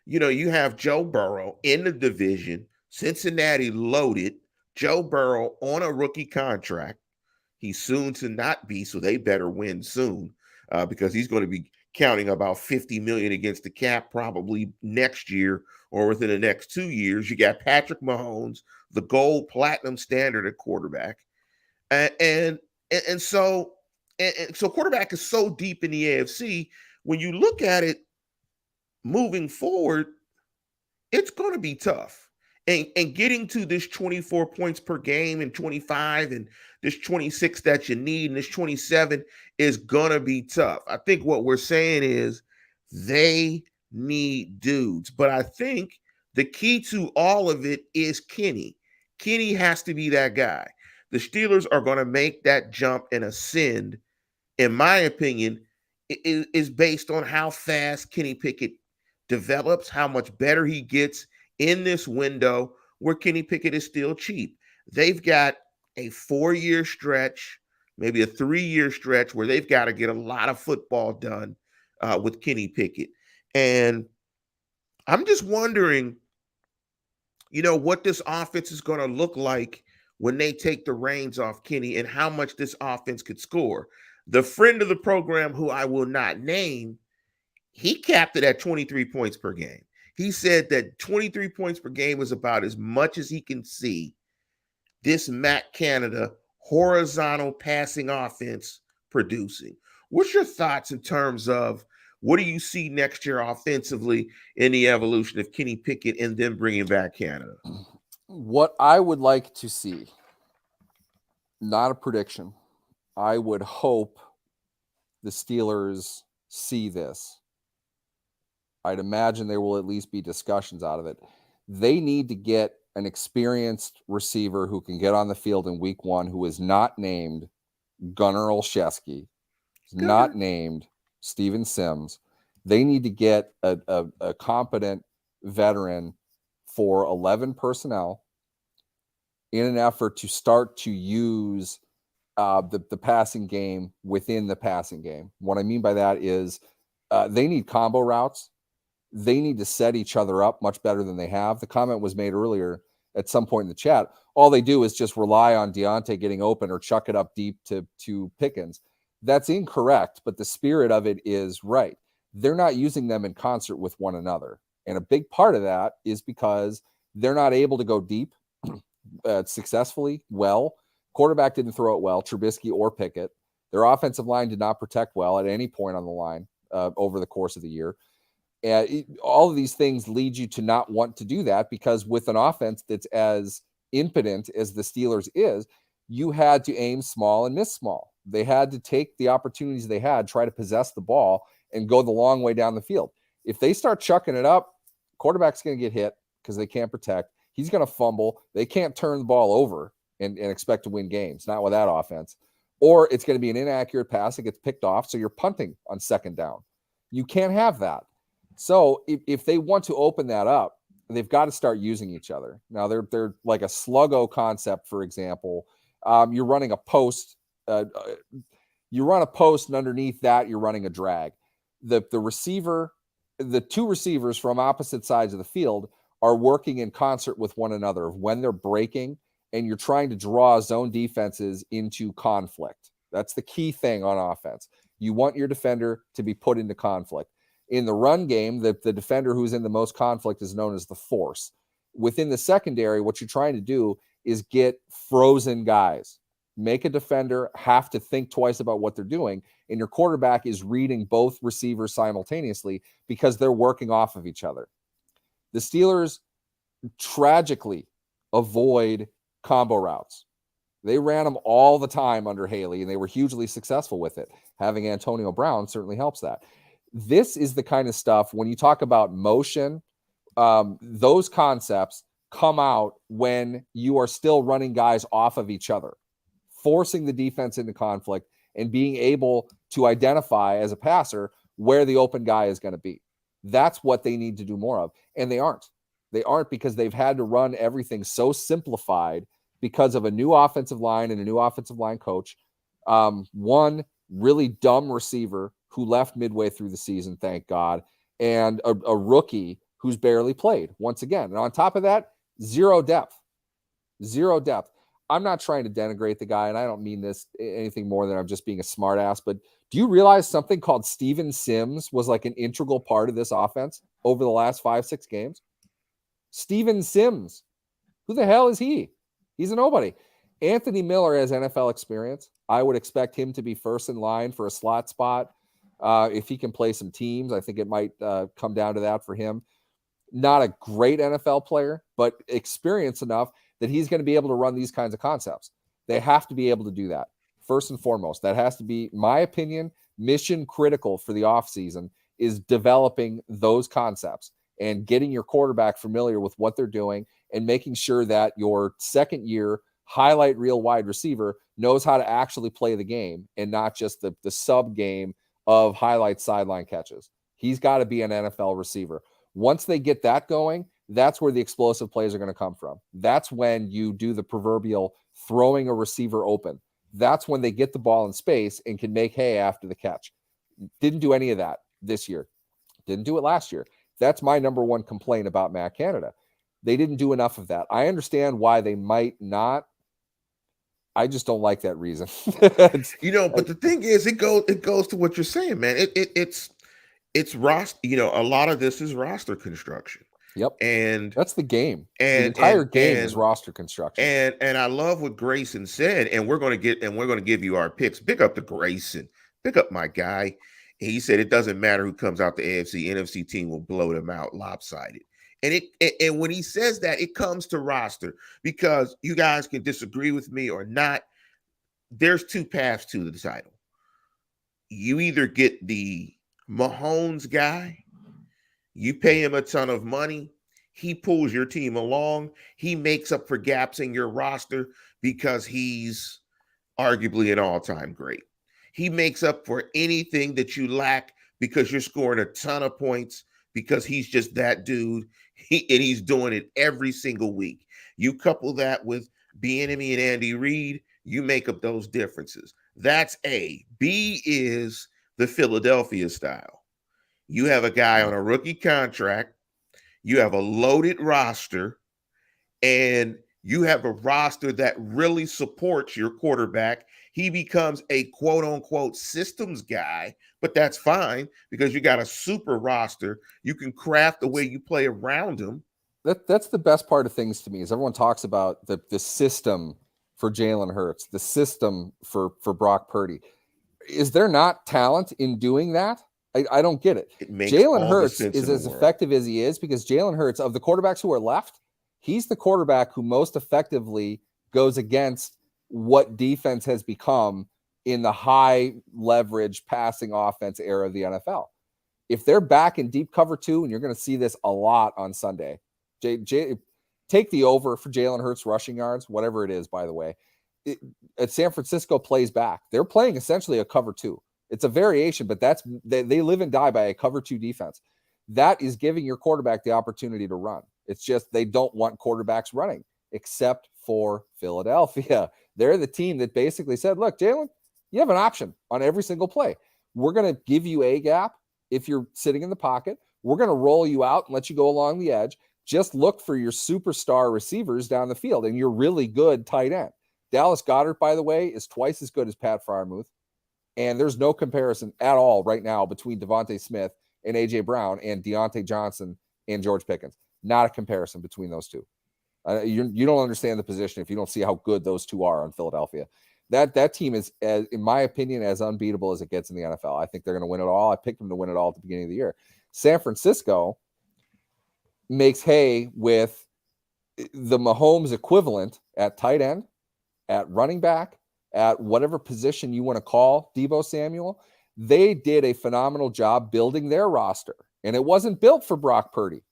you have Joe Burrow in the division, Cincinnati loaded, Joe Burrow on a rookie contract. He's soon to not be, so they better win soon because he's going to be counting about 50 million against the cap probably next year or within the next 2 years. You got Patrick Mahomes, the gold platinum standard at quarterback, and and and so so quarterback is so deep in the AFC. When you look at it moving forward, it's going to be tough. And getting to this 24 points per game and 25 and this 26 that you need and this 27 is going to be tough. I think what we're saying is they need dudes. But I think the key to all of it is Kenny. Kenny has to be that guy. The Steelers are going to make that jump and ascend, in my opinion, is based on how fast Kenny Pickett develops, how much better he gets in this window where Kenny Pickett is still cheap. They've got a 4-year stretch, maybe a 3-year stretch where they've got to get a lot of football done with Kenny Pickett. And I'm just wondering, what this offense is going to look like when they take the reins off Kenny and how much this offense could score. The friend of the program, who I will not name, he capped it at 23 points per game. He said that 23 points per game is about as much as he can see this Matt Canada horizontal passing offense producing. What's your thoughts in terms of what do you see next year offensively in the evolution of Kenny Pickett and then bringing back Canada? What I would like to see, not a prediction, I would hope the Steelers see this. I'd imagine there will at least be discussions out of it. They need to get an experienced receiver who can get on the field in week 1 who is not named Gunnar Olszewski, not named Steven Sims. They need to get a competent veteran for 11 personnel in an effort to start to use the passing game within the passing game. What I mean by that is they need combo routes. They need to set each other up much better than they have. The comment was made earlier at some point in the chat. All they do is just rely on Deontay getting open or chuck it up deep to Pickens. That's incorrect, but the spirit of it is right. They're not using them in concert with one another. And a big part of that is because they're not able to go deep successfully well. Quarterback didn't throw it well, Trubisky or Pickett. Their offensive line did not protect well at any point on the line over the course of the year. All of these things lead you to not want to do that because with an offense that's as impotent as the Steelers is, you had to aim small and miss small. They had to take the opportunities they had, try to possess the ball, and go the long way down the field. If they start chucking it up, quarterback's going to get hit because they can't protect. He's going to fumble. They can't turn the ball over and expect to win games, not with that offense. Or it's going to be an inaccurate pass that gets picked off, so you're punting on second down. You can't have that. So if they want to open that up, they've got to start using each other. Now, they're like a sluggo concept, for example. You're running a post. You run a post, and underneath that, you're running a drag. The receiver, the two receivers from opposite sides of the field are working in concert with one another when they're breaking, and you're trying to draw zone defenses into conflict. That's the key thing on offense. You want your defender to be put into conflict. In the run game, the defender who's in the most conflict is known as the force. Within the secondary, what you're trying to do is get frozen guys. Make a defender have to think twice about what they're doing, and your quarterback is reading both receivers simultaneously because they're working off of each other. The Steelers tragically avoid combo routes. They ran them all the time under Haley, and they were hugely successful with it. Having Antonio Brown certainly helps that. This is the kind of stuff, when you talk about motion, those concepts come out when you are still running guys off of each other, forcing the defense into conflict and being able to identify as a passer where the open guy is going to be. That's what they need to do more of. And they aren't. They aren't because they've had to run everything so simplified because of a new offensive line and a new offensive line coach. One really dumb receiver who left midway through the season, thank God, and a rookie who's barely played once again. And on top of that, zero depth. I'm not trying to denigrate the guy, and I don't mean this anything more than I'm just being a smart ass, but do you realize something called Steven Sims was like an integral part of this offense over the last 5-6 games? Steven Sims. Who the hell is he? He's a nobody. Anthony Miller has NFL experience. I would expect him to be first in line for a slot spot. If he can play some teams, I think it might come down to that for him. Not a great NFL player, but experience enough that he's going to be able to run these kinds of concepts. They have to be able to do that. First and foremost, that has to be, my opinion, mission critical for the offseason is developing those concepts and getting your quarterback familiar with what they're doing and making sure that your second year highlight reel wide receiver knows how to actually play the game and not just the sub game of highlight sideline catches. He's got to be an NFL receiver. Once they get that going, that's where the explosive plays are going to come from. That's when you do the proverbial throwing a receiver open. That's when they get the ball in space and can make hay after the catch. Didn't do any of that this year. Didn't do it last year. That's my number one complaint about Matt Canada. They didn't do enough of that. I understand why they might not. I just don't like that reason. But the thing is, it goes to what you're saying, man. It's roster. A lot of this is roster construction. Yep. And that's the game. The entire game is roster construction. And I love what Grayson said. And we're going to give you our picks. Pick up the Grayson. Pick up my guy. He said it doesn't matter who comes out the AFC. NFC team will blow them out lopsided. And when he says that, it comes to roster, because you guys can disagree with me or not. There's two paths to the title. You either get the Mahomes guy, you pay him a ton of money, he pulls your team along, he makes up for gaps in your roster because he's arguably an all-time great. He makes up for anything that you lack because you're scoring a ton of points because he's just that dude. And he's doing it every single week. You couple that with Bieniemy and Andy Reid, you make up those differences. That's A. B is the Philadelphia style. You have a guy on a rookie contract, you have a loaded roster, and you have a roster that really supports your quarterback. He becomes a quote-unquote systems guy, but that's fine because you got a super roster. You can craft the way you play around him. That's the best part of things to me is everyone talks about the system for Jalen Hurts, the system for Brock Purdy. Is there not talent in doing that? I don't get it. Jalen Hurts is as effective as he is because Jalen Hurts, of the quarterbacks who are left, he's the quarterback who most effectively goes against what defense has become in the high leverage passing offense era of the NFL. If they're back in deep cover 2, and you're going to see this a lot on Sunday, take the over for Jalen Hurts rushing yards, whatever it is, by the way. San Francisco plays back. They're playing essentially a cover 2. It's a variation, but they live and die by a cover 2 defense. That is giving your quarterback the opportunity to run. It's just they don't want quarterbacks running, except for Philadelphia. They're the team that basically said, look, Jalen, you have an option on every single play. We're going to give you a gap if you're sitting in the pocket. We're going to roll you out and let you go along the edge. Just look for your superstar receivers down the field and your really good tight end. Dallas Goedert, by the way, is twice as good as Pat Freiermuth. And there's no comparison at all right now between Devontae Smith and A.J. Brown and Deontay Johnson and George Pickens. Not a comparison between those two. You don't understand the position if you don't see how good those two are on Philadelphia. That team is, in my opinion, as unbeatable as it gets in the NFL. I think they're going to win it all. I picked them to win it all at the beginning of the year. San Francisco makes hay with the Mahomes equivalent at tight end, at running back, at whatever position you want to call Deebo Samuel. They did a phenomenal job building their roster, and it wasn't built for Brock Purdy.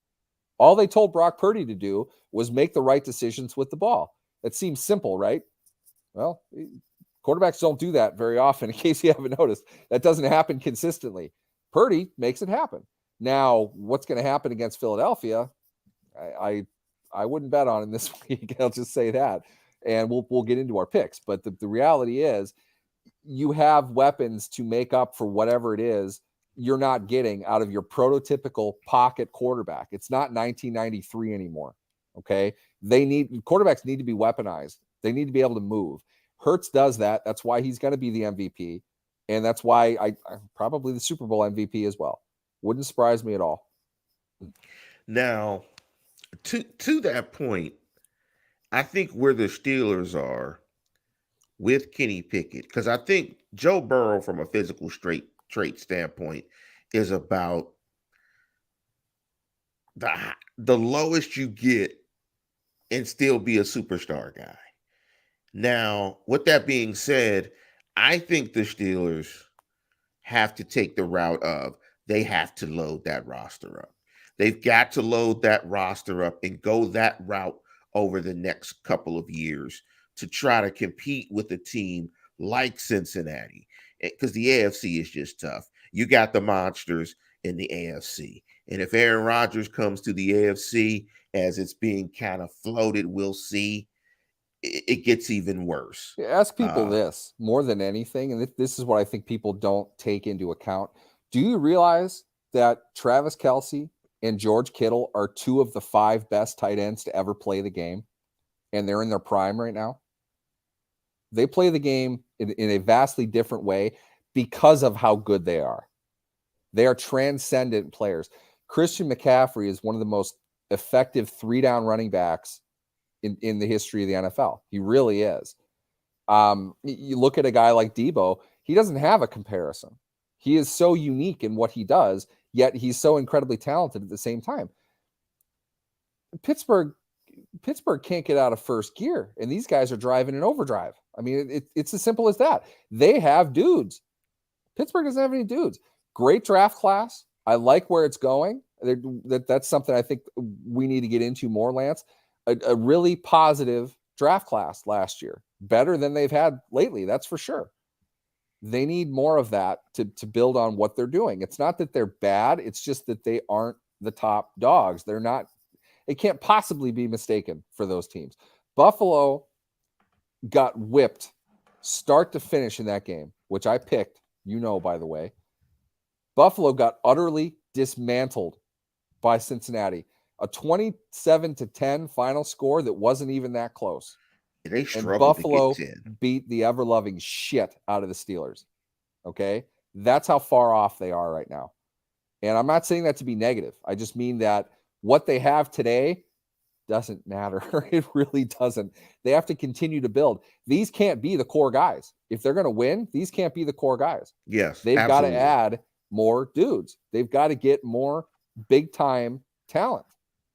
All they told Brock Purdy to do was make the right decisions with the ball. That seems simple, right? Well, quarterbacks don't do that very often, in case you haven't noticed. That doesn't happen consistently. Purdy makes it happen. Now, what's going to happen against Philadelphia? I wouldn't bet on him this week. I'll just say that. and we'll get into our picks. But the reality is, you have weapons to make up for whatever it is you're not getting out of your prototypical pocket quarterback. It's not 1993 anymore. Okay. Quarterbacks need to be weaponized. They need to be able to move. Hurts does that. That's why he's going to be the MVP. And that's why I'm probably the Super Bowl MVP as well. Wouldn't surprise me at all. Now, to that point, I think where the Steelers are with Kenny Pickett, because I think Joe Burrow, from a physical trait standpoint, is about the lowest you get and still be a superstar guy. Now, with that being said, I think the Steelers have to take the route of they have to load that roster up. They've got to load that roster up and go that route over the next couple of years to try to compete with a team like Cincinnati, because the AFC is just tough. You got the monsters in the AFC. And if Aaron Rodgers comes to the AFC as it's being kind of floated, we'll see. It gets even worse. Ask people this more than anything, and this is what I think people don't take into account. Do you realize that Travis Kelce and George Kittle are two of the 5 best tight ends to ever play the game, and they're in their prime right now? They play the game in a vastly different way because of how good they are. They are transcendent players. Christian McCaffrey is one of the most effective 3-down running backs in the history of the NFL. He really is. You look at a guy like Debo, he doesn't have a comparison. He is so unique in what he does, yet he's so incredibly talented at the same time. Pittsburgh can't get out of first gear, and these guys are driving in overdrive. I mean, it's as simple as that. They have dudes. Pittsburgh doesn't have any dudes. Great draft class. I like where it's going. That's something I think we need to get into more, Lance. A really positive draft class last year. Better than they've had lately, that's for sure. They need more of that to build on what they're doing. It's not that they're bad. It's just that they aren't the top dogs. They're not. It can't possibly be mistaken for those teams. Buffalo got whipped start to finish in that game, which I picked, by the way. Buffalo got utterly dismantled by Cincinnati. A 27-10 final score that wasn't even that close. They struggled and Buffalo to get 10. Beat the ever-loving shit out of the Steelers. Okay? That's how far off they are right now. And I'm not saying that to be negative. I just mean that what they have today doesn't matter. It really doesn't. They have to continue to build. These can't be the core guys. If they're going to win, these can't be the core guys. Yes, they've got to add more dudes. They've got to get more big-time talent.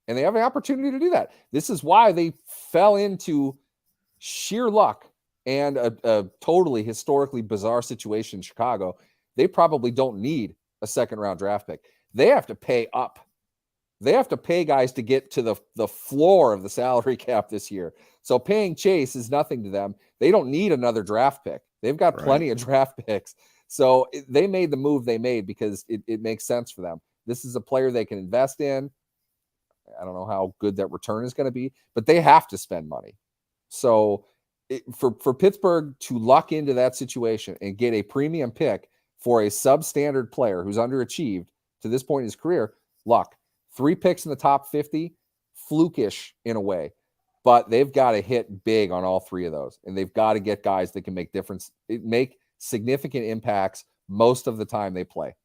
And they have an opportunity to do that. This is why they fell into sheer luck and a totally historically bizarre situation in Chicago. They probably don't need a second-round draft pick. They have to pay up. They have to pay guys to get to the floor of the salary cap this year. So paying Chase is nothing to them. They don't need another draft pick. They've got plenty of draft picks. So they made the move they made because it makes sense for them. This is a player they can invest in. I don't know how good that return is going to be, but they have to spend money. So for Pittsburgh to luck into that situation and get a premium pick for a substandard player who's underachieved to this point in his career, luck. 3 picks in the top 50, flukish in a way. But they've got to hit big on all 3 of those. And they've got to get guys that can make significant impacts most of the time they play.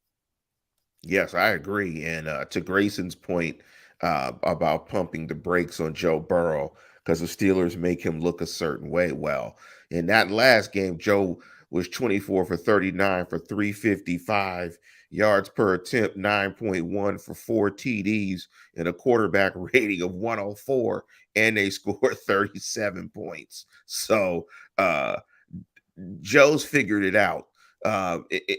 Yes, I agree. And to Grayson's point about pumping the brakes on Joe Burrow because the Steelers make him look a certain way. Well, in that last game, Joe was 24 for 39 for 355 yards per attempt, 9.1 for 4 TDs, and a quarterback rating of 104, and they scored 37 points. So Joe's figured it out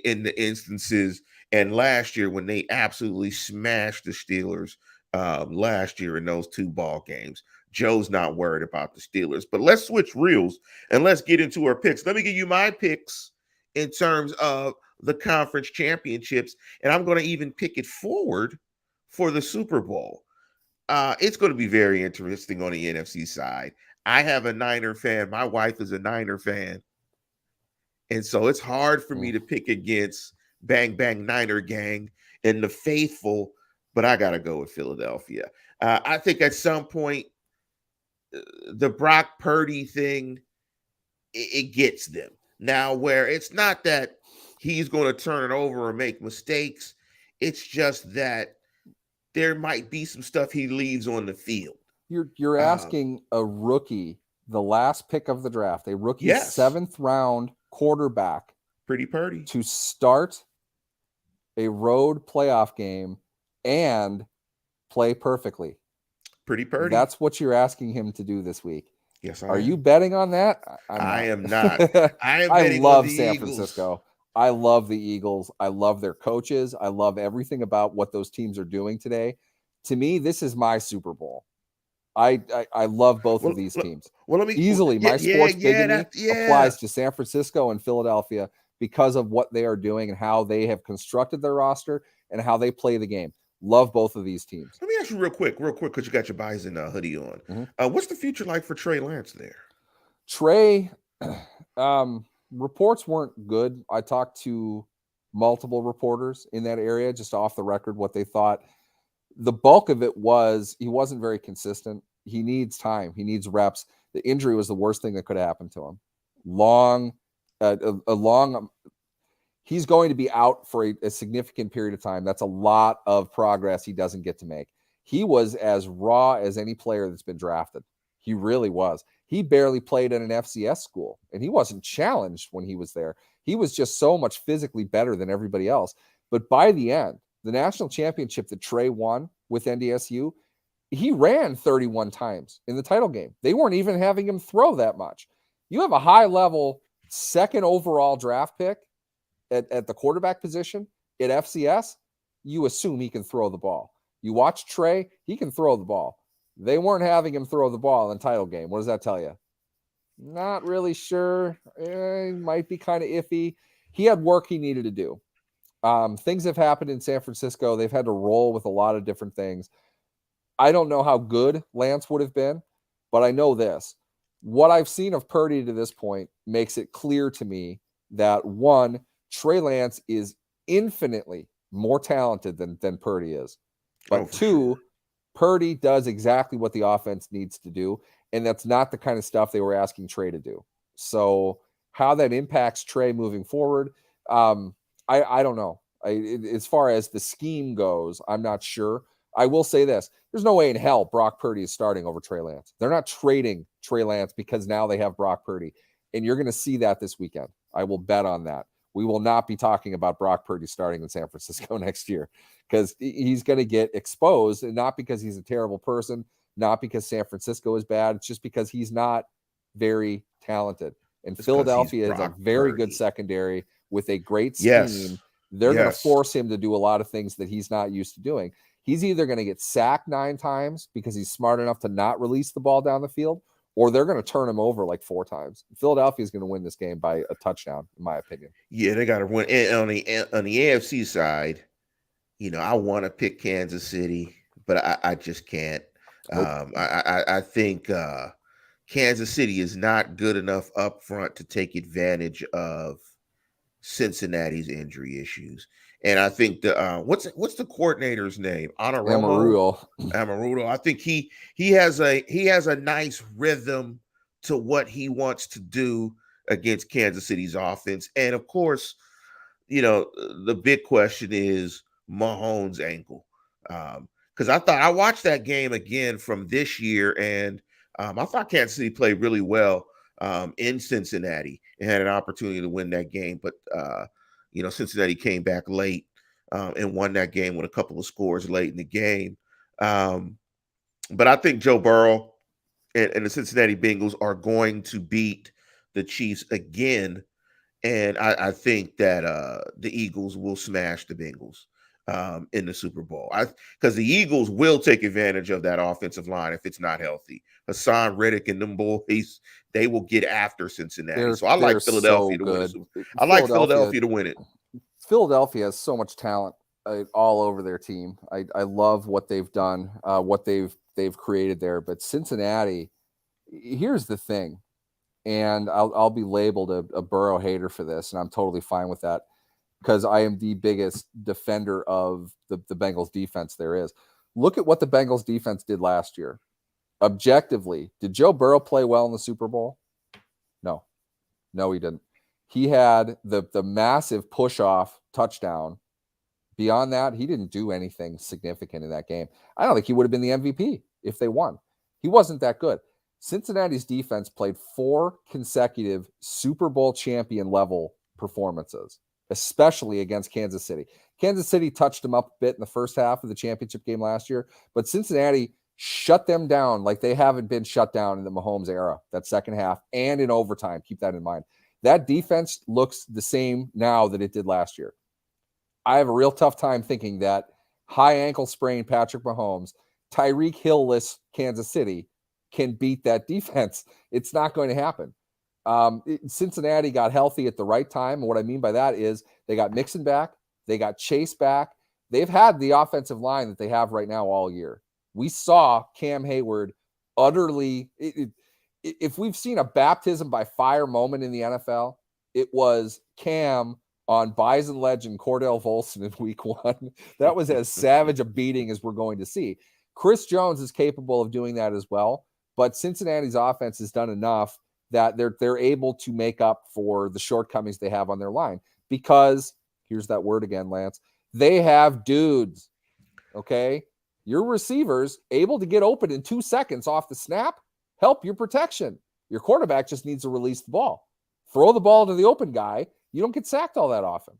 in the instances. And last year, when they absolutely smashed the Steelers last year in those 2 ball games, Joe's not worried about the Steelers. But let's switch reels and let's get into our picks. Let me give you my picks in terms of the conference championships, and I'm going to even pick it forward for the Super Bowl. It's going to be very interesting on the NFC side. I have a Niner fan. My wife is a Niner fan. And so it's hard for me to pick against Bang Bang Niner Gang and the faithful, but I got to go with Philadelphia. I think at some point, the Brock Purdy thing, it gets them. Now, where it's not that he's going to turn it over or make mistakes, it's just that there might be some stuff he leaves on the field. You're asking a rookie, the last pick of the draft, a rookie Yes. 7th round quarterback, Pretty Purdy, to start a road playoff game and play perfectly. Pretty Purdy. That's what you're asking him to do this week. Yes, Are you betting on that? I am not. I love San Francisco. I love the Eagles. I love their coaches. I love everything about what those teams are doing today. To me, this is my Super Bowl. I love both of these teams. Well, let me easily. My sports bigamy applies to San Francisco and Philadelphia because of what they are doing and how they have constructed their roster and how they play the game. Love both of these teams. Let me ask you real quick, because you got your Bison hoodie on. Mm-hmm. What's the future like for Trey Lance there? Trey, reports weren't good. I talked to multiple reporters in that area, just off the record, what they thought. The bulk of it was he wasn't very consistent. He needs time. He needs reps. The injury was the worst thing that could have happened to him. He's going to be out for a significant period of time. That's a lot of progress he doesn't get to make. He was as raw as any player that's been drafted. He really was. He barely played at an FCS school, and he wasn't challenged when he was there. He was just so much physically better than everybody else. But by the end, the national championship that Trey won with NDSU, he ran 31 times in the title game. They weren't even having him throw that much. You have a high-level 2nd overall draft pick at the quarterback position at FCS, you assume he can throw the ball. You watch Trey, he can throw the ball. They weren't having him throw the ball in the title game. What does that tell you? Not really sure. Might be kind of iffy. He had work he needed to do. Things have happened in San Francisco. They've had to roll with a lot of different things. I don't know how good Lance would have been, but I know this. What I've seen of Purdy to this point makes it clear to me that, one, Trey Lance is infinitely more talented than Purdy is. But two, Purdy does exactly what the offense needs to do, and that's not the kind of stuff they were asking Trey to do. So how that impacts Trey moving forward, I don't know. As far as the scheme goes, I'm not sure. I will say this. There's no way in hell Brock Purdy is starting over Trey Lance. They're not trading Trey Lance because now they have Brock Purdy. And you're going to see that this weekend. I will bet on that. We will not be talking about Brock Purdy starting in San Francisco next year because he's going to get exposed, and not because he's a terrible person, not because San Francisco is bad. It's just because he's not very talented. And Philadelphia is a very good secondary with a great scheme. Yes. They're going to force him to do a lot of things that he's not used to doing. He's either going to get sacked 9 times because he's smart enough to not release the ball down the field, or they're going to turn him over like 4 times. Philadelphia is going to win this game by a touchdown, in my opinion. Yeah, they got to win. And on the AFC side, I want to pick Kansas City, but I just can't. Nope. I think Kansas City is not good enough up front to take advantage of Cincinnati's injury issues. And I think the what's the coordinator's name? Amarulo. I think he has a nice rhythm to what he wants to do against Kansas City's offense. And of course, the big question is Mahomes' ankle. Because I watched that game again from this year, and I thought Kansas City played really well in Cincinnati and had an opportunity to win that game. But, Cincinnati came back late and won that game with a couple of scores late in the game. But I think Joe Burrow and the Cincinnati Bengals are going to beat the Chiefs again. And I think that the Eagles will smash the Bengals in the Super Bowl. Because the Eagles will take advantage of that offensive line if it's not healthy. Hassan Reddick and them boys, they will get after Cincinnati. So I like Philadelphia to win it. I like Philadelphia to win it. Philadelphia has so much talent all over their team. I love what they've done, what they've created there. But Cincinnati, Here's the thing, and I'll be labeled a Burrow hater for this, and I'm totally fine with that because I am the biggest defender of the Bengals defense there is. Look at what the Bengals defense did last year. Objectively, did Joe Burrow play well in the Super Bowl? No, he didn't. He had the massive push-off touchdown. Beyond that, he didn't do anything significant in that game. I don't think he would have been the MVP if they won. He wasn't that good. Cincinnati's defense played 4 consecutive Super Bowl champion level performances, especially against Kansas City. Kansas City touched them up a bit in the first half of the championship game last year, but Cincinnati shut them down like they haven't been shut down in the Mahomes era, that second half, and in overtime. Keep that in mind. That defense looks the same now that it did last year. I have a real tough time thinking that high ankle sprain Patrick Mahomes, Tyreek Hill-less Kansas City can beat that defense. It's not going to happen. Cincinnati got healthy at the right time. And what I mean by that is they got Mixon back. They got Chase back. They've had the offensive line that they have right now all year. We saw Cam Hayward utterly if we've seen a baptism by fire moment in the NFL, it was Cam on Bison legend Cordell Volson in week 1. That was as savage a beating as we're going to see. Chris Jones is capable of doing that as well, but Cincinnati's offense has done enough that they're able to make up for the shortcomings they have on their line because, here's that word again, Lance, they have dudes, okay? Your receivers able to get open in 2 seconds off the snap, help your protection. Your quarterback just needs to release the ball. Throw the ball to the open guy. You don't get sacked all that often.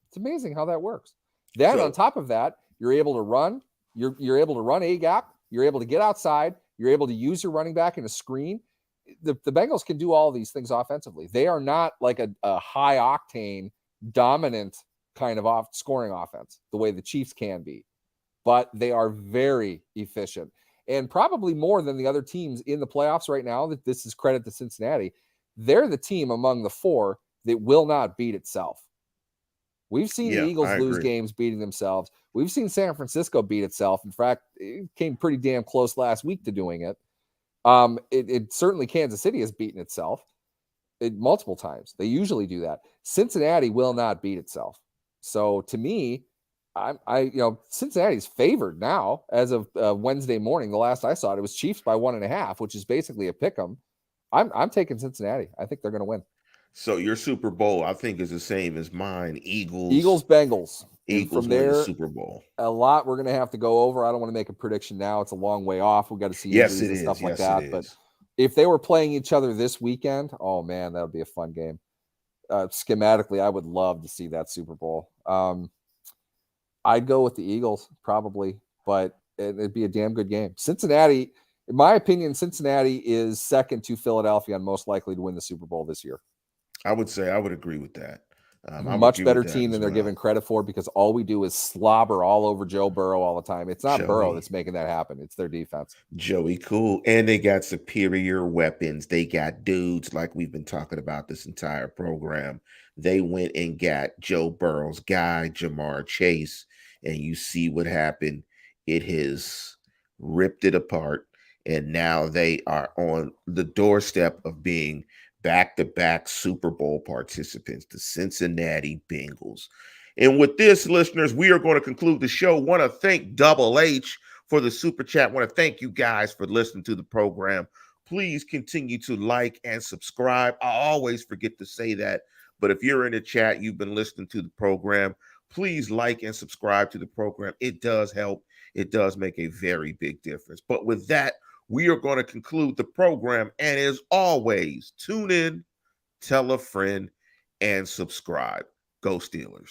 It's amazing how that works. Then on top of that, you're able to run. You're able to run a gap. You're able to get outside. You're able to use your running back in a screen. The Bengals can do all these things offensively. They are not like a high octane, dominant kind of scoring offense the way the Chiefs can be, but they are very efficient and probably more than the other teams in the playoffs right now. That this is credit to Cincinnati. They're the team among the 4 that will not beat itself. We've seen the Eagles lose games beating themselves. We've seen San Francisco beat itself. In fact, it came pretty damn close last week to doing it. It certainly Kansas City has beaten itself multiple times. They usually do that. Cincinnati will not beat itself. So to me, Cincinnati's favored now as of Wednesday morning. The last I saw it was Chiefs by 1.5, which is basically a pick 'em. I'm taking Cincinnati. I think they're going to win. So your Super Bowl, I think, is the same as mine. Eagles, Bengals. Eagles from there, win the Super Bowl. A lot we're going to have to go over. I don't want to make a prediction now. It's a long way off. We've got to see injuries and stuff like that. But if they were playing each other this weekend, oh, man, that would be a fun game. Schematically, I would love to see that Super Bowl. I'd go with the Eagles probably, but it'd be a damn good game. Cincinnati, in my opinion, Cincinnati is second to Philadelphia and most likely to win the Super Bowl this year. I would say I would agree with that. Much better team than they're given credit for because all we do is slobber all over Joe Burrow all the time. It's not Burrow that's making that happen. It's their defense. Joey Cool. And they got superior weapons. They got dudes like we've been talking about this entire program. They went and got Joe Burrow's guy, Jamar Chase, and you see what happened. It has ripped it apart. And now they are on the doorstep of being back-to-back Super Bowl participants, the Cincinnati Bengals. And with this, listeners, we are going to conclude the show. Want to thank Double H for the super chat. Want to thank you guys for listening to the program. Please continue to like and subscribe. I always forget to say that, but if you're in the chat, you've been listening to the program, please like and subscribe to the program. It does help. It does make a very big difference. But with that, we are going to conclude the program. And as always, tune in, tell a friend, and subscribe. Go Steelers.